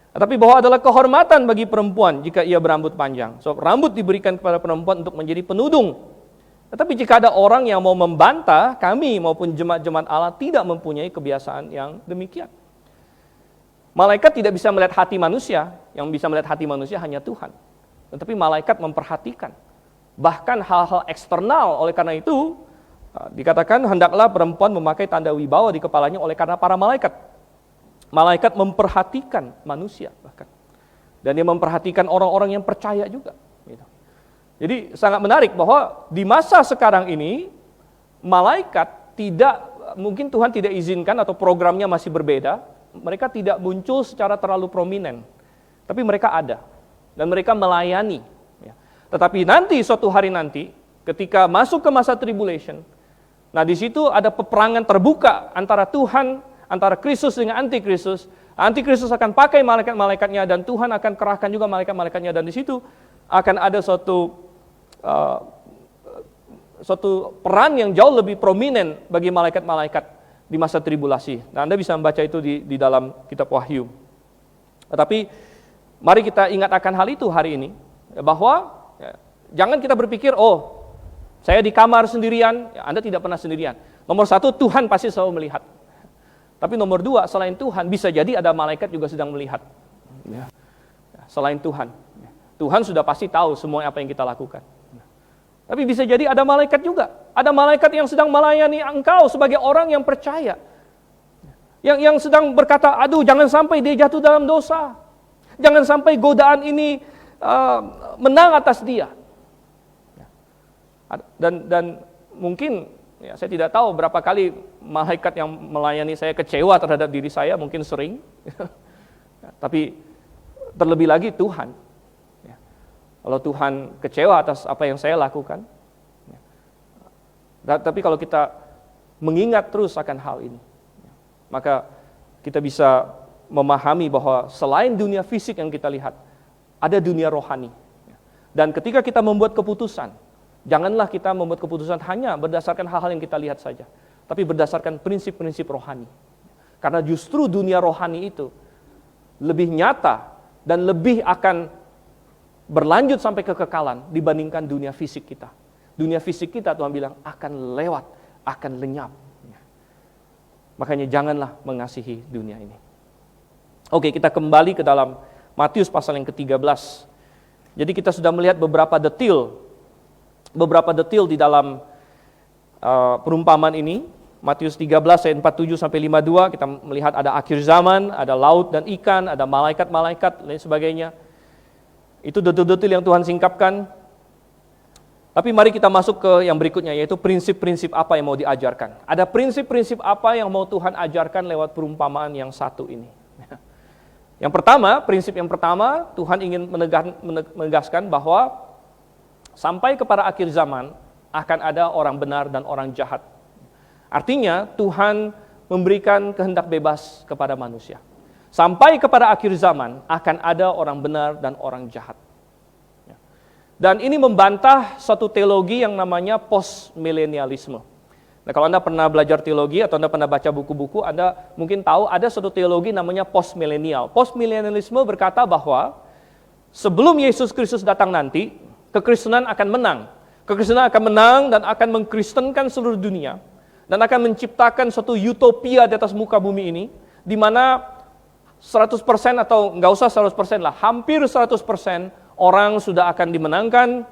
Tapi bahwa adalah kehormatan bagi perempuan jika ia berambut panjang. Sebab rambut diberikan kepada perempuan untuk menjadi penudung. Tetapi jika ada orang yang mau membantah, kami maupun jemaat-jemaat Allah tidak mempunyai kebiasaan yang demikian. Malaikat tidak bisa melihat hati manusia, yang bisa melihat hati manusia hanya Tuhan. Tetapi malaikat memperhatikan. Bahkan hal-hal eksternal, oleh karena itu, dikatakan hendaklah perempuan memakai tanda wibawa di kepalanya oleh karena para malaikat. Malaikat memperhatikan manusia bahkan. Dan dia memperhatikan orang-orang yang percaya juga. Gitu. Jadi sangat menarik bahwa di masa sekarang ini, malaikat tidak, mungkin Tuhan tidak izinkan atau programnya masih berbeda, mereka tidak muncul secara terlalu prominent. Tapi mereka ada. Dan mereka melayani. Ya. Tetapi nanti, suatu hari nanti, ketika masuk ke masa tribulation, nah di situ ada peperangan terbuka antara Tuhan, antara Kristus dengan Antikristus. Antikristus akan pakai malaikat-malaikatnya dan Tuhan akan kerahkan juga malaikat-malaikatnya, dan di situ akan ada suatu peran yang jauh lebih prominent bagi malaikat-malaikat di masa tribulasi. Nah, Anda bisa membaca itu di dalam kitab Wahyu. Tetapi mari kita ingat akan hal itu hari ini, bahwa jangan kita berpikir, oh saya di kamar sendirian. Anda tidak pernah sendirian. Nomor satu, Tuhan pasti selalu melihat. Tapi nomor dua, selain Tuhan, bisa jadi ada malaikat juga sedang melihat. Ya. Selain Tuhan. Tuhan sudah pasti tahu semua apa yang kita lakukan. Tapi bisa jadi ada malaikat juga. Ada malaikat yang sedang melayani engkau sebagai orang yang percaya. Yang sedang berkata, aduh jangan sampai dia jatuh dalam dosa. Jangan sampai godaan ini menang atas dia. Dan mungkin, ya, saya tidak tahu berapa kali malaikat yang melayani saya kecewa terhadap diri saya, mungkin sering. Tapi terlebih lagi Tuhan. Ya. Kalau Tuhan kecewa atas apa yang saya lakukan. Ya. Tapi kalau kita mengingat terus akan hal ini, maka kita bisa memahami bahwa selain dunia fisik yang kita lihat, ada dunia rohani. Dan ketika kita membuat keputusan, janganlah kita membuat keputusan hanya berdasarkan hal-hal yang kita lihat saja, tapi berdasarkan prinsip-prinsip rohani. Karena justru dunia rohani itu lebih nyata dan lebih akan berlanjut sampai kekekalan dibandingkan dunia fisik kita. Dunia fisik kita, Tuhan bilang, akan lewat, akan lenyap. Makanya janganlah mengasihi dunia ini. Oke, kita kembali ke dalam Matius pasal yang ke-13. Jadi kita sudah melihat beberapa detail di dalam perumpamaan ini. Matius 13 ayat 47 sampai 52 kita melihat ada akhir zaman, ada laut dan ikan, ada malaikat-malaikat dan lain sebagainya. Itu detail-detail yang Tuhan singkapkan. Tapi mari kita masuk ke yang berikutnya, yaitu prinsip-prinsip apa yang mau diajarkan. Ada prinsip-prinsip apa yang mau Tuhan ajarkan lewat perumpamaan yang satu ini. Yang pertama, prinsip yang pertama, Tuhan ingin menegaskan bahwa sampai kepada akhir zaman akan ada orang benar dan orang jahat. Artinya Tuhan memberikan kehendak bebas kepada manusia. Sampai kepada akhir zaman akan ada orang benar dan orang jahat. Dan ini membantah suatu teologi yang namanya postmilenialisme. Nah, kalau Anda pernah belajar teologi atau Anda pernah baca buku-buku, Anda mungkin tahu ada suatu teologi namanya postmilenial. Postmilenialisme berkata bahwa sebelum Yesus Kristus datang nanti, kekristenan akan menang. Kekristenan akan menang dan akan mengkristenkan seluruh dunia. Dan akan menciptakan suatu utopia di atas muka bumi ini, di mana 100% atau nggak usah 100% lah, hampir 100% orang sudah akan dimenangkan.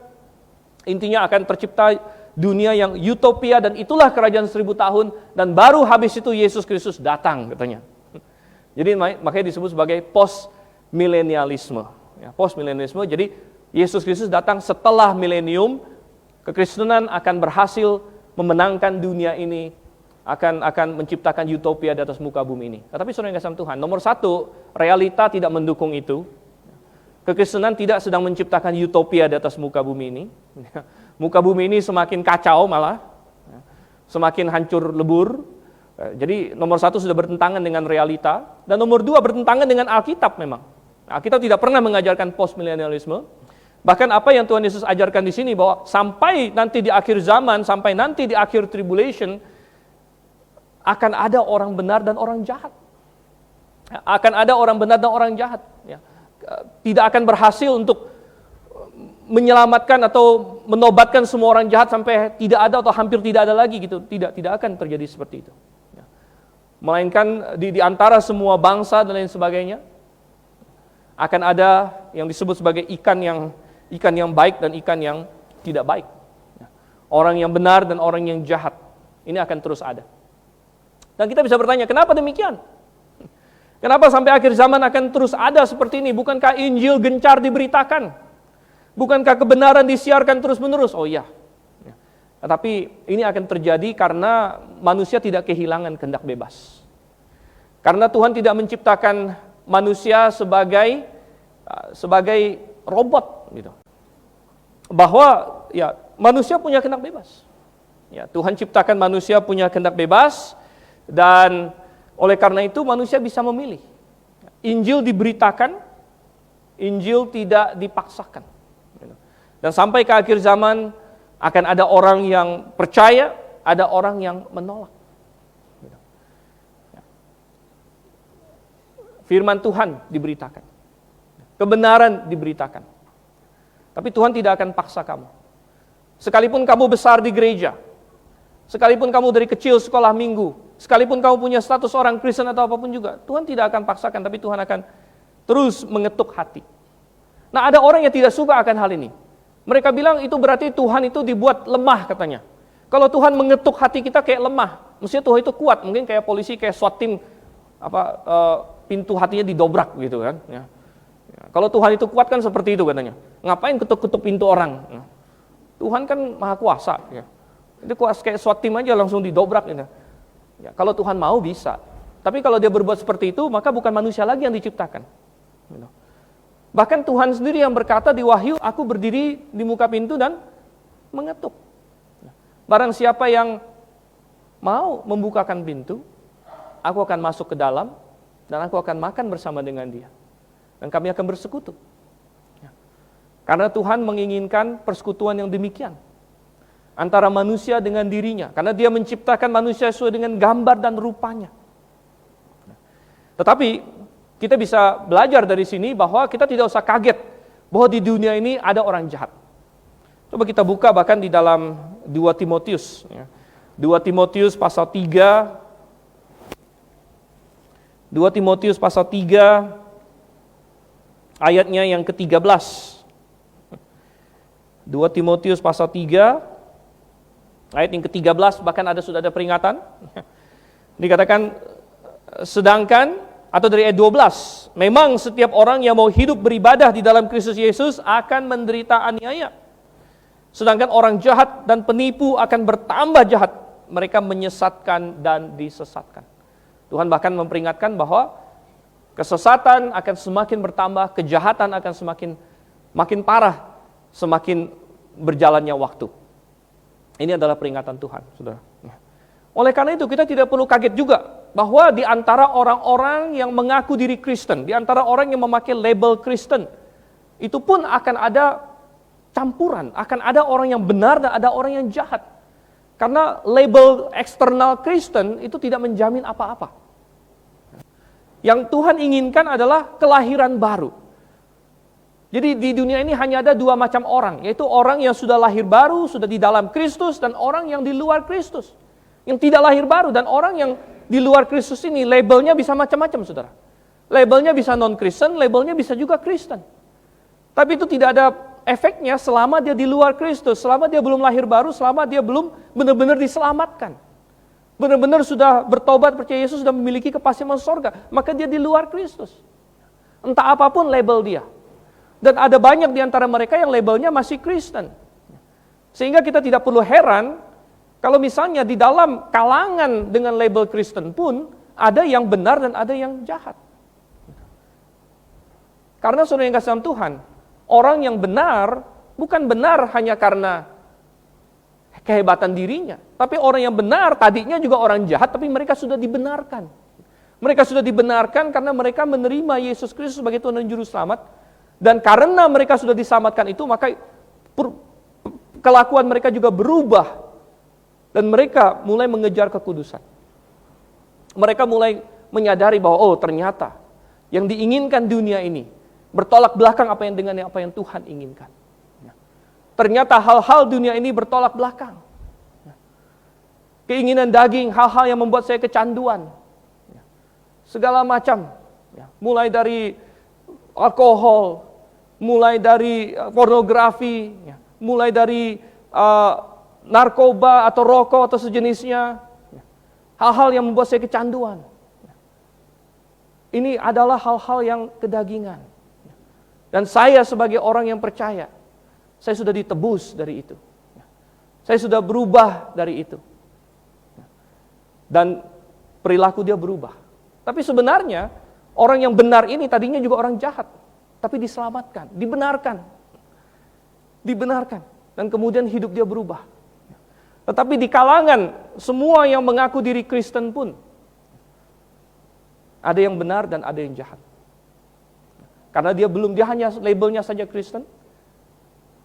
Intinya akan tercipta dunia yang utopia dan itulah kerajaan 1000 tahun dan baru habis itu Yesus Kristus datang katanya. Jadi makanya disebut sebagai postmilenialisme. Ya, postmilenialisme. Jadi Yesus Kristus datang setelah milenium, kekristenan akan berhasil memenangkan dunia ini, akan menciptakan utopia di atas muka bumi ini. Tetapi saudara yang kasih Tuhan, nomor satu, realita tidak mendukung itu. Kekristenan tidak sedang menciptakan utopia di atas muka bumi ini. Muka bumi ini semakin kacau malah, semakin hancur lebur. Jadi nomor satu sudah bertentangan dengan realita, dan nomor dua bertentangan dengan Alkitab memang. Alkitab tidak pernah mengajarkan postmilenialisme. Bahkan apa yang Tuhan Yesus ajarkan di sini bahwa sampai nanti di akhir zaman, sampai nanti di akhir tribulation, akan ada orang benar dan orang jahat. Akan ada orang benar dan orang jahat. Ya. Tidak akan berhasil untuk menyelamatkan atau menobatkan semua orang jahat sampai tidak ada atau hampir tidak ada lagi gitu. Tidak akan terjadi seperti itu. Ya. Melainkan di antara semua bangsa dan lain sebagainya, akan ada yang disebut sebagai ikan yang baik dan ikan yang tidak baik. Orang yang benar dan orang yang jahat. Ini akan terus ada. Dan kita bisa bertanya, kenapa demikian? Kenapa sampai akhir zaman akan terus ada seperti ini? Bukankah Injil gencar diberitakan? Bukankah kebenaran disiarkan terus-menerus? Oh iya. Tetapi ini akan terjadi karena manusia tidak kehilangan kehendak bebas. Karena Tuhan tidak menciptakan manusia sebagai robot gitu. Bahwa ya manusia punya kehendak bebas. Ya, Tuhan ciptakan manusia punya kehendak bebas dan oleh karena itu manusia bisa memilih. Injil diberitakan, Injil tidak dipaksakan. Dan sampai ke akhir zaman akan ada orang yang percaya, ada orang yang menolak. Firman Tuhan diberitakan. Kebenaran diberitakan. Tapi Tuhan tidak akan paksa kamu. Sekalipun kamu besar di gereja, sekalipun kamu dari kecil sekolah minggu, sekalipun kamu punya status orang Kristen atau apapun juga, Tuhan tidak akan paksakan, tapi Tuhan akan terus mengetuk hati. Nah, ada orang yang tidak suka akan hal ini. Mereka bilang itu berarti Tuhan itu dibuat lemah katanya. Kalau Tuhan mengetuk hati kita kayak lemah, mestinya Tuhan itu kuat, mungkin kayak polisi, kayak SWAT team, pintu hatinya didobrak gitu kan. Ya. Kalau Tuhan itu kuat kan seperti itu katanya. Ngapain ketuk-ketuk pintu orang? Ya. Tuhan kan maha kuasa. Ya. Itu kuasa kayak SWAT team aja langsung didobrak. Gitu. Ya, kalau Tuhan mau bisa. Tapi kalau dia berbuat seperti itu, maka bukan manusia lagi yang diciptakan. Gitu. Bahkan Tuhan sendiri yang berkata di Wahyu, aku berdiri di muka pintu dan mengetuk. Barang siapa yang mau membukakan pintu, aku akan masuk ke dalam dan aku akan makan bersama dengan dia. Dan kami akan bersekutu. Karena Tuhan menginginkan persekutuan yang demikian antara manusia dengan dirinya. Karena dia menciptakan manusia sesuai dengan gambar dan rupanya. Tetapi kita bisa belajar dari sini bahwa kita tidak usah kaget bahwa di dunia ini ada orang jahat. Coba kita buka bahkan di dalam 2 Timotius. 2 Timotius pasal 3. 2 2 Timotius pasal 3 ayatnya yang ke-13. 2 Timotius pasal 3 ayat yang ke-13, bahkan sudah ada peringatan. Dikatakan, sedangkan, atau dari ayat 12, memang setiap orang yang mau hidup beribadah di dalam Kristus Yesus akan menderita aniaya. Sedangkan orang jahat dan penipu akan bertambah jahat. Mereka menyesatkan dan disesatkan. Tuhan bahkan memperingatkan bahwa kesesatan akan semakin bertambah, kejahatan akan makin parah, semakin berjalannya waktu. Ini adalah peringatan Tuhan, saudara. Oleh karena itu kita tidak perlu kaget juga bahwa di antara orang-orang yang mengaku diri Kristen, di antara orang yang memakai label Kristen, itu pun akan ada campuran, akan ada orang yang benar dan ada orang yang jahat. Karena label eksternal Kristen itu tidak menjamin apa-apa. Yang Tuhan inginkan adalah kelahiran baru. Jadi di dunia ini hanya ada dua macam orang, yaitu orang yang sudah lahir baru, sudah di dalam Kristus, dan orang yang di luar Kristus. Yang tidak lahir baru, dan orang yang di luar Kristus ini labelnya bisa macam-macam, saudara. Labelnya bisa non-Kristen, labelnya bisa juga Kristen. Tapi itu tidak ada efeknya selama dia di luar Kristus, selama dia belum lahir baru, selama dia belum benar-benar diselamatkan. Benar-benar sudah bertobat, percaya Yesus, sudah memiliki kepastian masuk surga, maka dia di luar Kristus. Entah apapun label dia. Dan ada banyak di antara mereka yang labelnya masih Kristen. Sehingga kita tidak perlu heran kalau misalnya di dalam kalangan dengan label Kristen pun ada yang benar dan ada yang jahat. Karena saudara yang kasih dalam Tuhan, orang yang benar bukan benar hanya karena kehebatan dirinya, tapi orang yang benar tadinya juga orang jahat, tapi mereka sudah dibenarkan. Mereka sudah dibenarkan karena mereka menerima Yesus Kristus sebagai Tuhan dan Juru Selamat, dan karena mereka sudah diselamatkan itu, maka kelakuan mereka juga berubah, dan mereka mulai mengejar kekudusan. Mereka mulai menyadari bahwa ternyata yang diinginkan dunia ini bertolak belakang apa yang Tuhan inginkan. Ternyata hal-hal dunia ini bertolak belakang. Keinginan daging, hal-hal yang membuat saya kecanduan. Segala macam. Mulai dari alkohol, mulai dari pornografi, mulai dari narkoba atau rokok atau sejenisnya. Hal-hal yang membuat saya kecanduan. Ini adalah hal-hal yang kedagingan. Dan saya sebagai orang yang percaya, saya sudah ditebus dari itu. Saya sudah berubah dari itu. Dan perilaku dia berubah. Tapi sebenarnya orang yang benar ini tadinya juga orang jahat. Tapi diselamatkan, dibenarkan. Dibenarkan. Dan kemudian hidup dia berubah. Tetapi di kalangan semua yang mengaku diri Kristen pun, ada yang benar dan ada yang jahat. Karena dia hanya labelnya saja Kristen,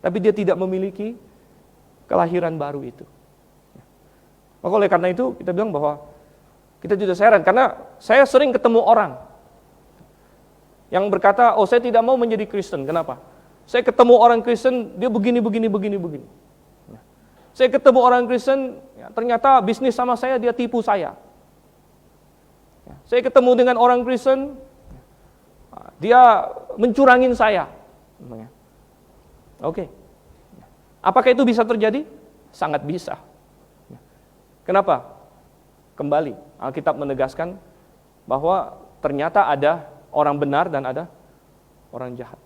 tapi dia tidak memiliki kelahiran baru itu. Maka oleh karena itu kita bilang bahwa kita tidak heran, karena saya sering ketemu orang yang berkata, saya tidak mau menjadi Kristen. Kenapa? Saya ketemu orang Kristen, dia begini. Saya ketemu orang Kristen, ternyata bisnis sama saya, dia tipu saya. Saya ketemu dengan orang Kristen, dia mencurangin saya. Oke. Apakah itu bisa terjadi? Sangat bisa. Kenapa? Kembali, Alkitab menegaskan bahwa ternyata ada orang benar dan ada orang jahat.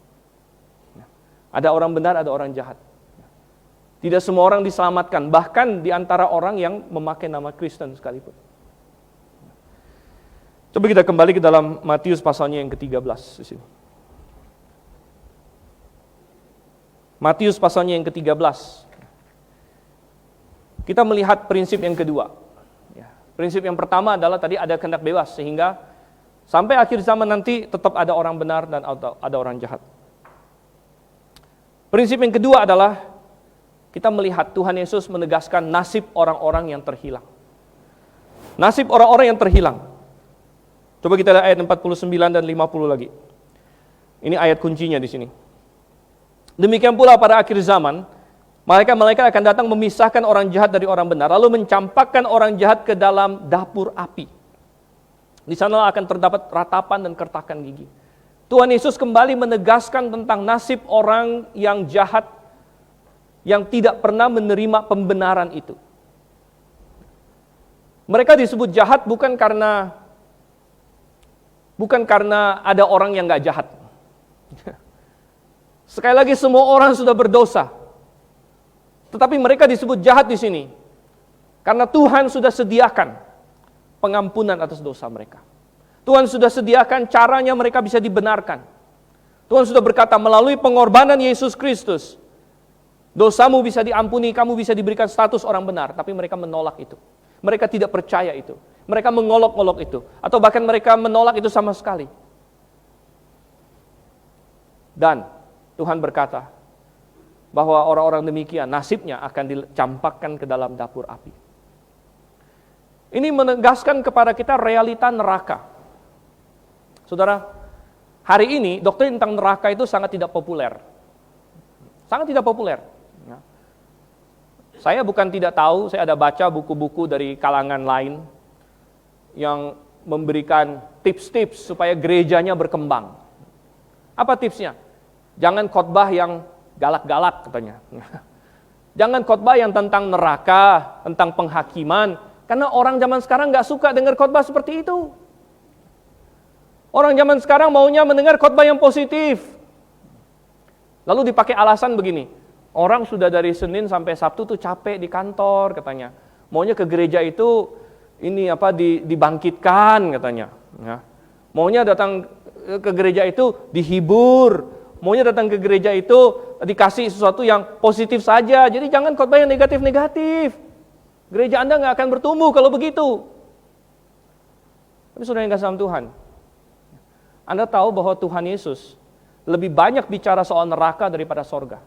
Ada orang benar, ada orang jahat. Tidak semua orang diselamatkan, bahkan di antara orang yang memakai nama Kristen sekalipun. Coba kita kembali ke dalam Matius pasalnya yang ke-13 di sini. Matius pasalnya yang ke-13. Kita melihat prinsip yang kedua. Prinsip yang pertama adalah tadi ada kehendak bebas, sehingga sampai akhir zaman nanti tetap ada orang benar dan ada orang jahat. Prinsip yang kedua adalah kita melihat Tuhan Yesus menegaskan nasib orang-orang yang terhilang. Nasib orang-orang yang terhilang. Coba kita lihat ayat 49 dan 50 lagi. Ini ayat kuncinya di sini. Demikian pula pada akhir zaman, malaikat-malaikat akan datang memisahkan orang jahat dari orang benar, lalu mencampakkan orang jahat ke dalam dapur api. Di sana akan terdapat ratapan dan kertakan gigi. Tuhan Yesus kembali menegaskan tentang nasib orang yang jahat, yang tidak pernah menerima pembenaran itu. Mereka disebut jahat bukan karena ada orang yang gak jahat. Sekali lagi semua orang sudah berdosa. Tetapi mereka disebut jahat di sini karena Tuhan sudah sediakan pengampunan atas dosa mereka. Tuhan sudah sediakan caranya mereka bisa dibenarkan. Tuhan sudah berkata melalui pengorbanan Yesus Kristus, dosamu bisa diampuni, kamu bisa diberikan status orang benar. Tapi mereka menolak itu. Mereka tidak percaya itu. Mereka mengolok-olok itu. Atau bahkan mereka menolak itu sama sekali. Dan Tuhan berkata bahwa orang-orang demikian nasibnya akan dicampakkan ke dalam dapur api. Ini menegaskan kepada kita realita neraka. Saudara, hari ini doktrin tentang neraka itu sangat tidak populer. Sangat tidak populer. Saya bukan tidak tahu, saya ada baca buku-buku dari kalangan lain yang memberikan tips-tips supaya gerejanya berkembang. Apa tipsnya? Jangan khotbah yang galak-galak katanya. Jangan khotbah yang tentang neraka, tentang penghakiman. Karena orang zaman sekarang gak suka dengar khotbah seperti itu. Orang zaman sekarang maunya mendengar khotbah yang positif. Lalu dipakai alasan begini, orang sudah dari Senin sampai Sabtu tuh capek di kantor katanya. Maunya ke gereja itu dibangkitkan katanya. Ya. Maunya datang ke gereja itu dihibur. Maunya datang ke gereja itu dikasih sesuatu yang positif saja. Jadi jangan khotbah yang negatif-negatif. Gereja Anda nggak akan bertumbuh kalau begitu. Tapi saudara yang kasih Tuhan, Anda tahu bahwa Tuhan Yesus lebih banyak bicara soal neraka daripada sorga.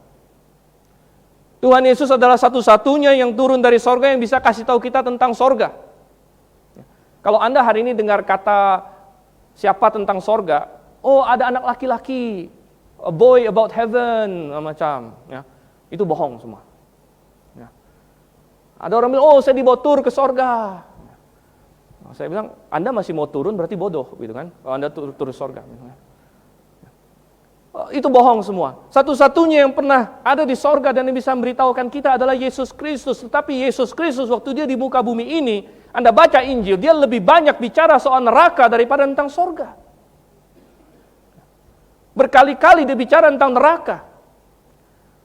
Tuhan Yesus adalah satu-satunya yang turun dari sorga yang bisa kasih tahu kita tentang sorga. Kalau Anda hari ini dengar kata siapa tentang sorga, oh ada anak laki-laki, a boy about heaven, macam, ya, itu bohong semua. Ya. Ada orang bilang, oh saya dibawa tur ke sorga. Nah, saya bilang, Anda masih mau turun berarti bodoh, gitu kan? Kalau Anda tur ke sorga. Itu bohong semua. Satu-satunya yang pernah ada di sorga dan yang bisa memberitahukan kita adalah Yesus Kristus. Tetapi Yesus Kristus waktu dia di muka bumi ini, Anda baca Injil, dia lebih banyak bicara soal neraka daripada tentang sorga. Berkali-kali dia bicara tentang neraka.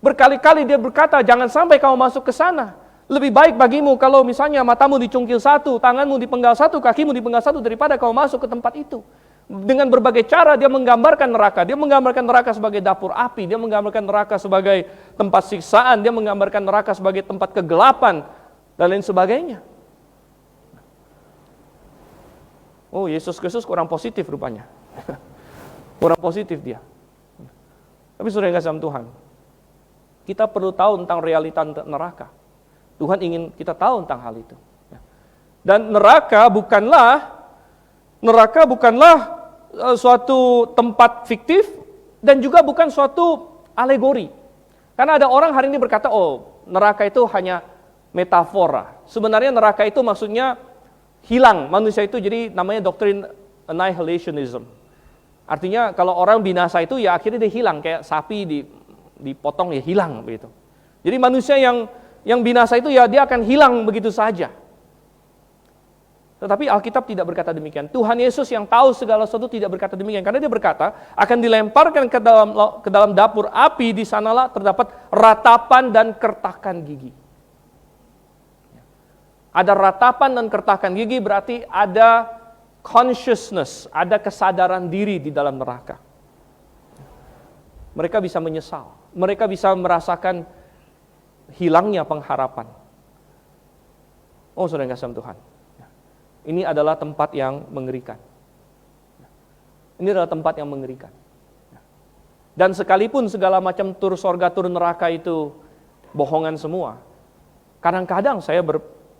Berkali-kali dia berkata, jangan sampai kamu masuk ke sana. Lebih baik bagimu kalau misalnya matamu dicungkil satu, tanganmu dipenggal satu, kakimu dipenggal satu, daripada kamu masuk ke tempat itu. Dengan berbagai cara dia menggambarkan neraka. Dia menggambarkan neraka sebagai dapur api. Dia menggambarkan neraka sebagai tempat siksaan. Dia menggambarkan neraka sebagai tempat kegelapan. Dan lain sebagainya. Oh, Yesus Kristus kurang positif rupanya. Kurang positif dia. Tapi saudara yang kasih Tuhan, kita perlu tahu tentang realita neraka. Tuhan ingin kita tahu tentang hal itu. Dan neraka bukanlah suatu tempat fiktif dan juga bukan suatu alegori. Karena ada orang hari ini berkata, oh neraka itu hanya metafora. Sebenarnya neraka itu maksudnya hilang manusia itu, jadi namanya doktrin annihilationism. Artinya kalau orang binasa itu ya akhirnya dia hilang, kayak sapi dipotong ya hilang begitu. Jadi manusia yang binasa itu ya dia akan hilang begitu saja. Tetapi Alkitab tidak berkata demikian. Tuhan Yesus yang tahu segala sesuatu tidak berkata demikian. Karena dia berkata akan dilemparkan ke dalam dapur api, di sanalah terdapat ratapan dan kertakan gigi. Ada ratapan dan kertakan gigi berarti ada consciousness, ada kesadaran diri di dalam neraka. Mereka bisa menyesal. Mereka bisa merasakan hilangnya pengharapan. Oh saudara yang kasih Tuhan, ini adalah tempat yang mengerikan. Ini adalah tempat yang mengerikan. Dan sekalipun segala macam tur sorga, tur neraka itu bohongan semua, kadang-kadang saya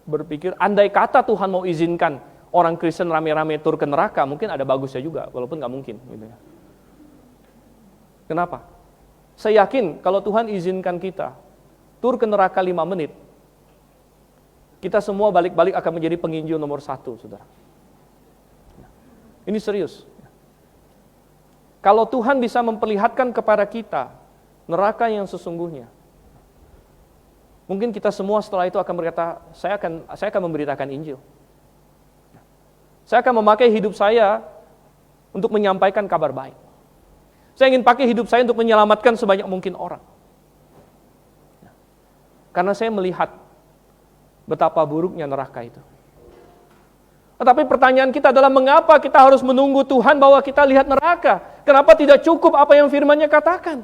berpikir, andai kata Tuhan mau izinkan orang Kristen rame-rame tur ke neraka, mungkin ada bagusnya juga, walaupun nggak mungkin. Gitu ya. Kenapa? Saya yakin kalau Tuhan izinkan kita tur ke neraka 5 menit, kita semua balik-balik akan menjadi penginjil nomor 1, saudara. Ini serius. Kalau Tuhan bisa memperlihatkan kepada kita neraka yang sesungguhnya, mungkin kita semua setelah itu akan berkata, saya akan memberitakan Injil. Saya akan memakai hidup saya untuk menyampaikan kabar baik. Saya ingin pakai hidup saya untuk menyelamatkan sebanyak mungkin orang. Karena saya melihat betapa buruknya neraka itu. Tetapi pertanyaan kita adalah, mengapa kita harus menunggu Tuhan bahwa kita lihat neraka? Kenapa tidak cukup apa yang firman-Nya katakan?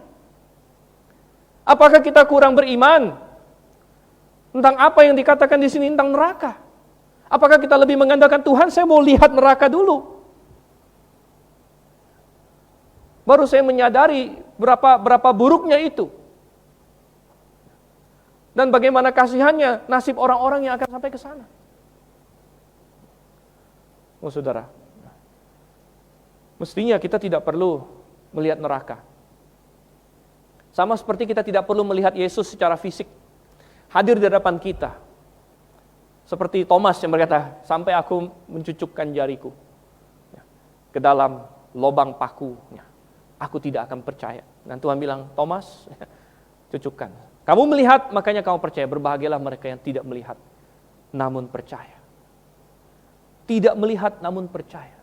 Apakah kita kurang beriman tentang apa yang dikatakan di sini tentang neraka? Apakah kita lebih mengandalkan Tuhan, saya mau lihat neraka dulu? Baru saya menyadari berapa buruknya itu. Dan bagaimana kasihannya nasib orang-orang yang akan sampai ke sana. Oh saudara, mestinya kita tidak perlu melihat neraka. Sama seperti kita tidak perlu melihat Yesus secara fisik hadir di hadapan kita. Seperti Thomas yang berkata, sampai aku mencucukkan jariku ke dalam lubang pakunya, aku tidak akan percaya. Dan Tuhan bilang, Thomas, cucukkan. Kamu melihat, makanya kamu percaya. Berbahagialah mereka yang tidak melihat, namun percaya. Tidak melihat, namun percaya.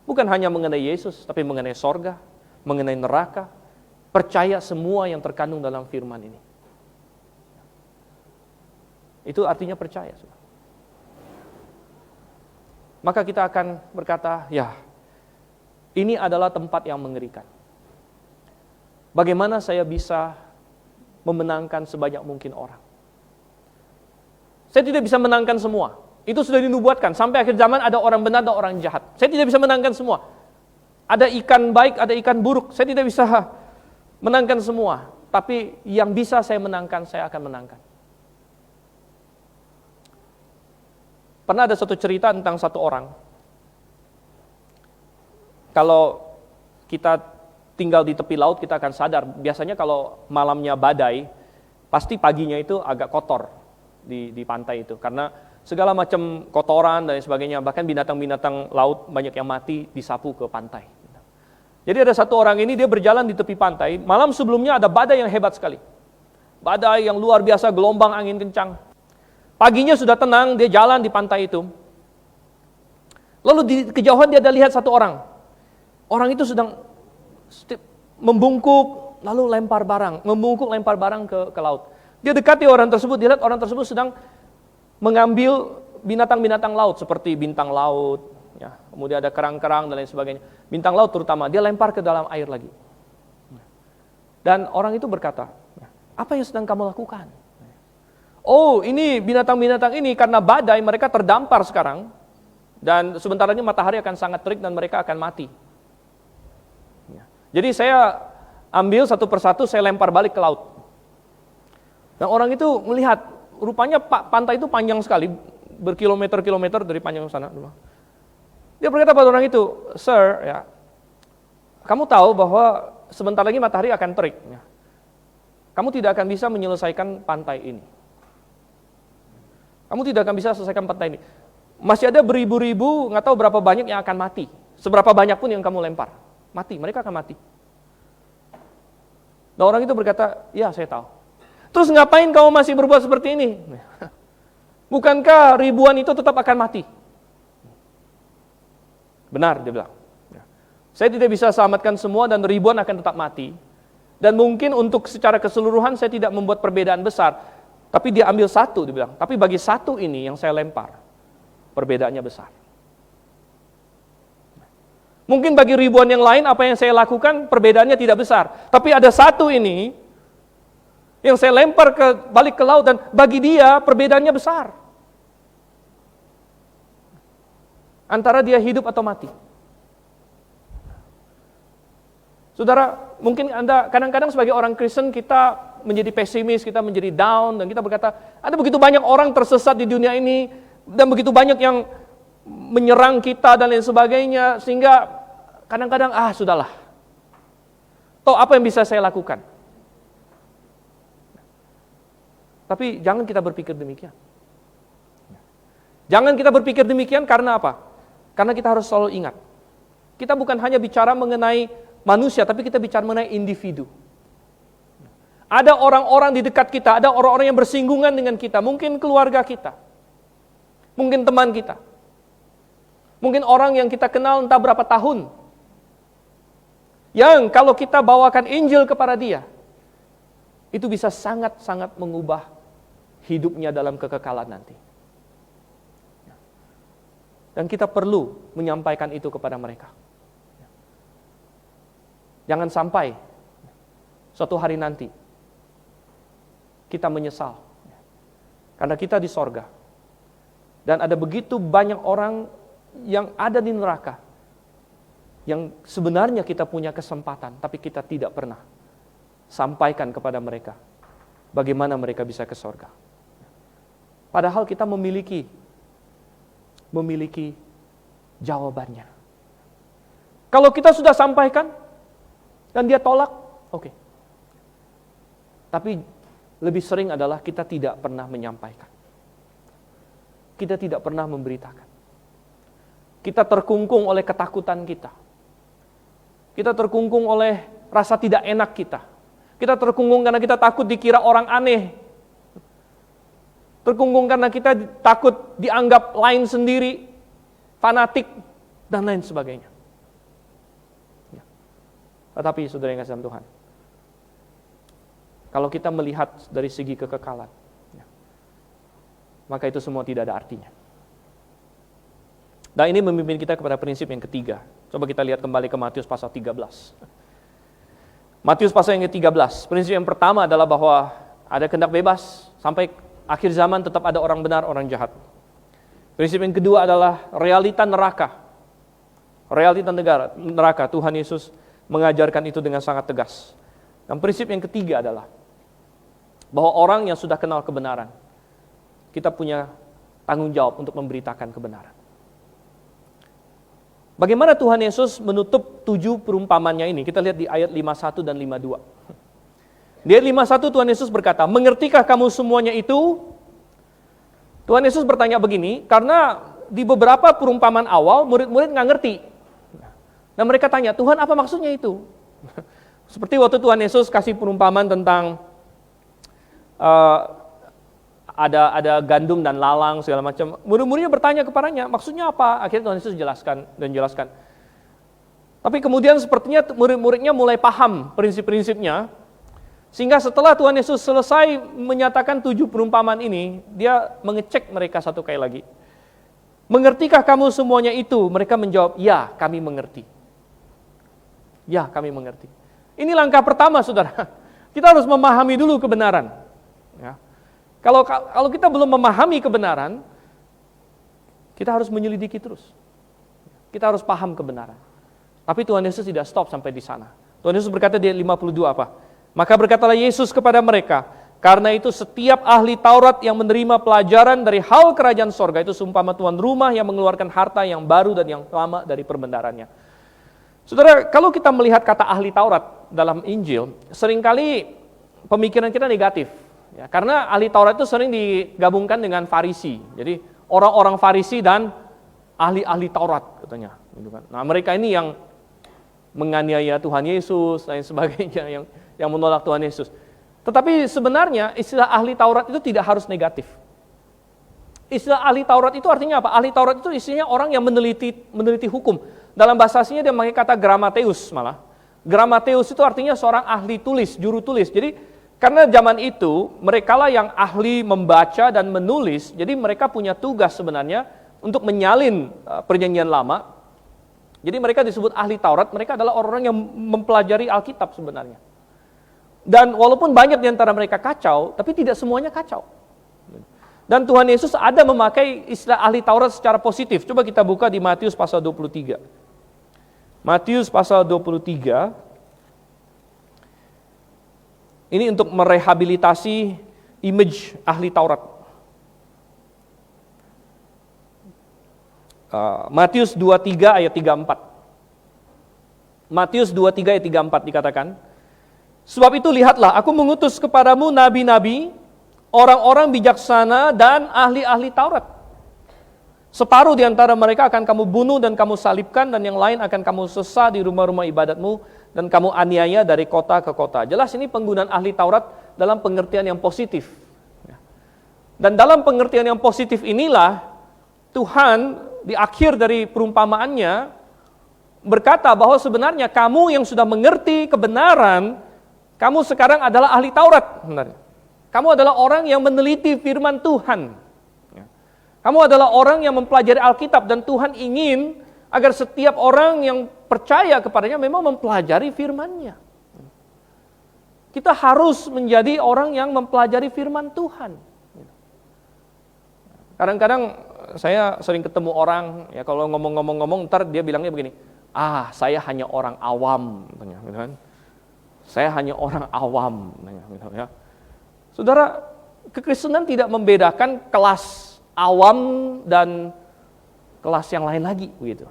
Bukan hanya mengenai Yesus, tapi mengenai sorga, mengenai neraka. Percaya semua yang terkandung dalam firman ini. Itu artinya percaya. Maka kita akan berkata, ya, ini adalah tempat yang mengerikan. Bagaimana saya bisa memenangkan sebanyak mungkin orang? Saya tidak bisa menangkan semua. Itu sudah dinubuatkan. Sampai akhir zaman ada orang benar, ada orang jahat. Saya tidak bisa menangkan semua. Ada ikan baik, ada ikan buruk. Saya tidak bisa menangkan semua. Tapi yang bisa saya menangkan, saya akan menangkan. Pernah ada satu cerita tentang satu orang. Kalau kita tinggal di tepi laut, kita akan sadar. Biasanya kalau malamnya badai, pasti paginya itu agak kotor di pantai itu. Karena segala macam kotoran dan sebagainya, bahkan binatang-binatang laut banyak yang mati disapu ke pantai. Jadi ada satu orang ini, dia berjalan di tepi pantai, malam sebelumnya ada badai yang hebat sekali. Badai yang luar biasa, gelombang angin kencang. Paginya sudah tenang, dia jalan di pantai itu. Lalu di kejauhan dia ada lihat satu orang. Orang itu sedang membungkuk, lalu lempar barang, ke laut. Dia dekati orang tersebut, dia lihat orang tersebut sedang mengambil binatang-binatang laut seperti bintang laut, ya, kemudian ada kerang-kerang dan lain sebagainya. Bintang laut terutama, dia lempar ke dalam air lagi. Dan orang itu berkata, apa yang sedang kamu lakukan? Oh, ini binatang-binatang ini karena badai mereka terdampar sekarang. Dan sebentar lagi matahari akan sangat terik dan mereka akan mati. Jadi saya ambil satu persatu, saya lempar balik ke laut. Dan orang itu melihat, rupanya pantai itu panjang sekali, berkilometer-kilometer dari panjang sana. Dia berkata pada orang itu, Sir, ya, kamu tahu bahwa sebentar lagi matahari akan terik. Ya. Kamu tidak akan bisa menyelesaikan pantai ini. Kamu tidak akan bisa selesaikan pantai ini. Masih ada beribu-ribu, nggak tahu berapa banyak yang akan mati. Seberapa banyak pun yang kamu lempar, mati, mereka akan mati. Dan orang itu berkata, ya saya tahu. Terus ngapain kamu masih berbuat seperti ini? Bukankah ribuan itu tetap akan mati? Benar, dia bilang. Saya tidak bisa selamatkan semua dan ribuan akan tetap mati. Dan mungkin untuk secara keseluruhan saya tidak membuat perbedaan besar. Tapi dia ambil satu, dia bilang. Tapi bagi satu ini yang saya lempar, perbedaannya besar. Mungkin bagi ribuan yang lain apa yang saya lakukan perbedaannya tidak besar. Tapi ada satu ini yang saya lempar balik ke laut dan bagi dia perbedaannya besar. Antara dia hidup atau mati. Saudara, mungkin Anda kadang-kadang sebagai orang Kristen kita menjadi pesimis, kita menjadi down dan kita berkata, ada begitu banyak orang tersesat di dunia ini dan begitu banyak yang menyerang kita dan lain sebagainya sehingga kadang-kadang sudahlah. Toh apa yang bisa saya lakukan? Tapi jangan kita berpikir demikian. Jangan kita berpikir demikian karena apa? Karena kita harus selalu ingat, kita bukan hanya bicara mengenai manusia, tapi kita bicara mengenai individu. Ada orang-orang di dekat kita, ada orang-orang yang bersinggungan dengan kita, mungkin keluarga kita, mungkin teman kita, mungkin orang yang kita kenal entah berapa tahun, yang kalau kita bawakan Injil kepada dia, itu bisa sangat-sangat mengubah hidupnya dalam kekekalan nanti. Dan kita perlu menyampaikan itu kepada mereka. Jangan sampai suatu hari nanti kita menyesal. Karena kita di sorga. Dan ada begitu banyak orang yang ada di neraka, yang sebenarnya kita punya kesempatan, tapi kita tidak pernah sampaikan kepada mereka bagaimana mereka bisa ke sorga. Padahal kita memiliki jawabannya. Kalau kita sudah sampaikan dan dia tolak, oke. Tapi lebih sering adalah kita tidak pernah menyampaikan. Kita tidak pernah memberitakan. Kita terkungkung oleh ketakutan kita. Kita terkungkung oleh rasa tidak enak kita. Kita terkungkung karena kita takut dikira orang aneh. Terkungkung karena kita takut dianggap lain sendiri, fanatik, dan lain sebagainya. Ya. Tetapi saudara yang kasih dalam Tuhan, kalau kita melihat dari segi kekekalan, ya, maka itu semua tidak ada artinya. Dan ini memimpin kita kepada prinsip yang ketiga. Coba kita lihat kembali ke Matius pasal 13. Matius pasal yang ke-13, prinsip yang pertama adalah bahwa ada kehendak bebas, sampai akhir zaman tetap ada orang benar, orang jahat. Prinsip yang kedua adalah realita neraka. Realita neraka, Tuhan Yesus mengajarkan itu dengan sangat tegas. Dan prinsip yang ketiga adalah bahwa orang yang sudah kenal kebenaran, kita punya tanggung jawab untuk memberitakan kebenaran. Bagaimana Tuhan Yesus menutup 7 perumpamannya ini? Kita lihat di ayat 51 dan 52. Di ayat 51 Tuhan Yesus berkata, mengertikah kamu semuanya itu? Tuhan Yesus bertanya begini, karena di beberapa perumpamaan awal, murid-murid nggak ngerti. Dan mereka tanya, Tuhan apa maksudnya itu? Seperti waktu Tuhan Yesus kasih perumpamaan tentang ada gandum dan lalang segala macam. Murid-muridnya bertanya kepadanya, maksudnya apa? Akhirnya Tuhan Yesus jelaskan. Tapi kemudian sepertinya murid-muridnya mulai paham prinsip-prinsipnya. Sehingga setelah Tuhan Yesus selesai menyatakan 7 perumpamaan ini, dia mengecek mereka satu kali lagi. Mengertikah kamu semuanya itu? Mereka menjawab, ya kami mengerti. Ya kami mengerti. Ini langkah pertama saudara. Kita harus memahami dulu kebenaran. Ya. Kalau kita belum memahami kebenaran, kita harus menyelidiki terus. Kita harus paham kebenaran. Tapi Tuhan Yesus tidak stop sampai di sana. Tuhan Yesus berkata di ayat 52 apa? Maka berkatalah Yesus kepada mereka, karena itu setiap ahli Taurat yang menerima pelajaran dari hal kerajaan sorga itu seumpama tuan rumah yang mengeluarkan harta yang baru dan yang lama dari perbendaharanya. Saudara, kalau kita melihat kata ahli Taurat dalam Injil, seringkali pemikiran kita negatif. Ya, karena ahli Taurat itu sering digabungkan dengan Farisi. Jadi orang-orang Farisi dan ahli-ahli Taurat katanya. Gitu kan. Nah mereka ini yang menganiaya Tuhan Yesus dan sebagainya, yang menolak Tuhan Yesus. Tetapi sebenarnya istilah ahli Taurat itu tidak harus negatif. Istilah ahli Taurat itu artinya apa? Ahli Taurat itu istilahnya orang yang meneliti hukum. Dalam bahasa aslinya dia memakai kata gramateus malah. Gramateus itu artinya seorang ahli tulis, juru tulis. Jadi karena zaman itu merekalah yang ahli membaca dan menulis, jadi mereka punya tugas sebenarnya untuk menyalin perjanjian lama. Jadi mereka disebut ahli Taurat, mereka adalah orang-orang yang mempelajari Alkitab sebenarnya. Dan walaupun banyak di antara mereka kacau, tapi tidak semuanya kacau. Dan Tuhan Yesus ada memakai istilah ahli Taurat secara positif. Coba kita buka di Matius pasal 23. Matius pasal 23. Ini untuk merehabilitasi image ahli Taurat. Matius 23 ayat 34. Matius 23 ayat 34 dikatakan, sebab itu lihatlah, aku mengutus kepadamu nabi-nabi, orang-orang bijaksana dan ahli-ahli Taurat. Separuh di antara mereka akan kamu bunuh dan kamu salibkan, dan yang lain akan kamu sesa di rumah-rumah ibadatmu, dan kamu aniaya dari kota ke kota. Jelas ini penggunaan ahli Taurat dalam pengertian yang positif. Dan dalam pengertian yang positif inilah, Tuhan di akhir dari perumpamaannya berkata bahwa sebenarnya kamu yang sudah mengerti kebenaran, kamu sekarang adalah ahli Taurat. Kamu adalah orang yang meneliti firman Tuhan. Kamu adalah orang yang mempelajari Alkitab, dan Tuhan ingin agar setiap orang yang percaya kepadanya memang mempelajari firman-Nya. Kita harus menjadi orang yang mempelajari firman Tuhan. Kadang-kadang saya sering ketemu orang, ya kalau ngomong-ngomong, ntar dia bilangnya begini, saya hanya orang awam, gitu kan? Saya hanya orang awam, gitu ya. Saudara, kekristenan tidak membedakan kelas awam dan kelas yang lain lagi, begitu.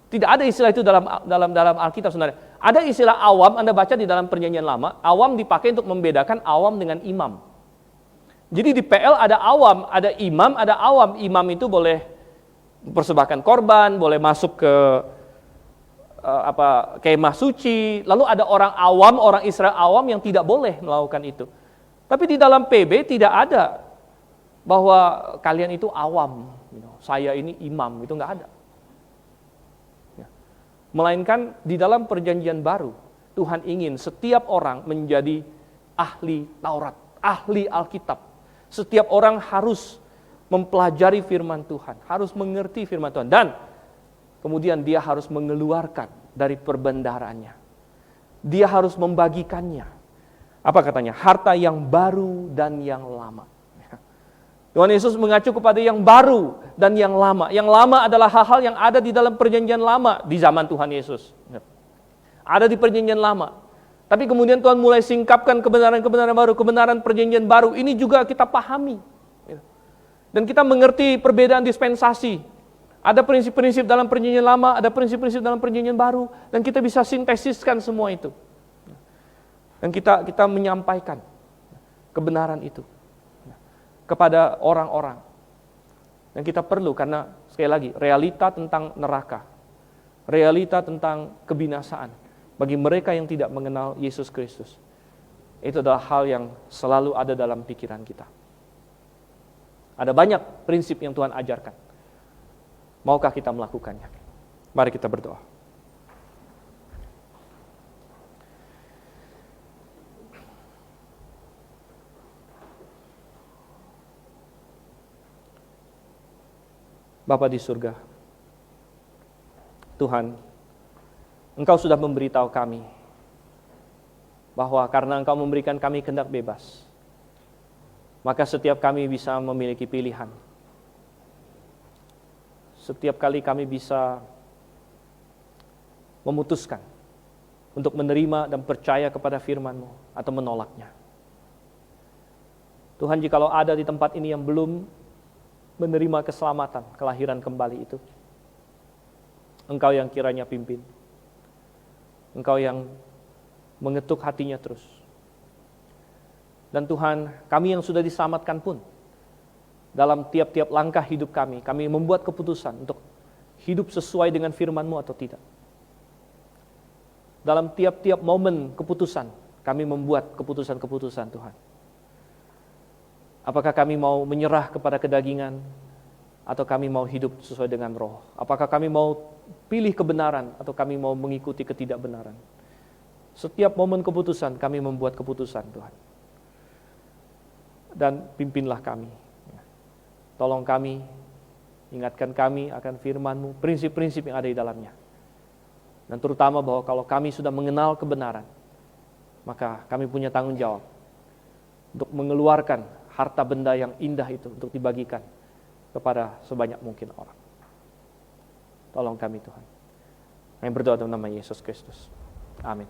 Tidak ada istilah itu dalam Alkitab, saudara. Ada istilah awam, Anda baca di dalam Perjanjian Lama, awam dipakai untuk membedakan awam dengan imam. Jadi di PL ada awam, ada imam, ada awam. Imam itu boleh mempersembahkan korban, boleh masuk ke kemah suci. Lalu ada orang awam, orang Israel awam yang tidak boleh melakukan itu. Tapi di dalam PB tidak ada bahwa kalian itu awam, saya ini imam, itu nggak ada. Melainkan di dalam perjanjian baru, Tuhan ingin setiap orang menjadi ahli Taurat, ahli Alkitab. Setiap orang harus mempelajari firman Tuhan, harus mengerti firman Tuhan, dan kemudian dia harus mengeluarkan dari perbendaharanya. Dia harus membagikannya. Apa katanya? Harta yang baru dan yang lama. Tuhan Yesus mengacu kepada yang baru dan yang lama. Yang lama adalah hal-hal yang ada di dalam perjanjian lama di zaman Tuhan Yesus. Ada di perjanjian lama. Tapi kemudian Tuhan mulai singkapkan kebenaran-kebenaran baru, kebenaran perjanjian baru. Ini juga kita pahami. Dan kita mengerti perbedaan dispensasi. Ada prinsip-prinsip dalam perjanjian lama, ada prinsip-prinsip dalam perjanjian baru. Dan kita bisa sintesiskan semua itu. Dan kita menyampaikan kebenaran itu kepada orang-orang. Dan kita perlu, karena sekali lagi, realita tentang neraka, realita tentang kebinasaan bagi mereka yang tidak mengenal Yesus Kristus, itu adalah hal yang selalu ada dalam pikiran kita. Ada banyak prinsip yang Tuhan ajarkan. Maukah kita melakukannya? Mari kita berdoa. Bapa di surga, Tuhan, Engkau sudah memberitahu kami bahwa karena Engkau memberikan kami kehendak bebas, maka setiap kami bisa memiliki pilihan. Setiap kali kami bisa memutuskan untuk menerima dan percaya kepada firman-Mu atau menolaknya. Tuhan, jikalau ada di tempat ini yang belum menerima keselamatan, kelahiran kembali itu, Engkau yang kiranya pimpin. Engkau yang mengetuk hatinya terus. Dan Tuhan, kami yang sudah diselamatkan pun, dalam tiap-tiap langkah hidup kami membuat keputusan untuk hidup sesuai dengan firman-Mu atau tidak. Dalam tiap-tiap momen keputusan, kami membuat keputusan-keputusan Tuhan. Apakah kami mau menyerah kepada kedagingan, atau kami mau hidup sesuai dengan roh? Apakah kami mau pilih kebenaran, atau kami mau mengikuti ketidakbenaran? Setiap momen keputusan, kami membuat keputusan, Tuhan. Dan pimpinlah kami. Tolong kami, ingatkan kami akan firman-Mu, prinsip-prinsip yang ada di dalamnya. Dan terutama bahwa kalau kami sudah mengenal kebenaran, maka kami punya tanggung jawab untuk mengeluarkan harta benda yang indah itu untuk dibagikan kepada sebanyak mungkin orang. Tolong kami Tuhan. Kami berdoa dalam nama Yesus Kristus. Amin.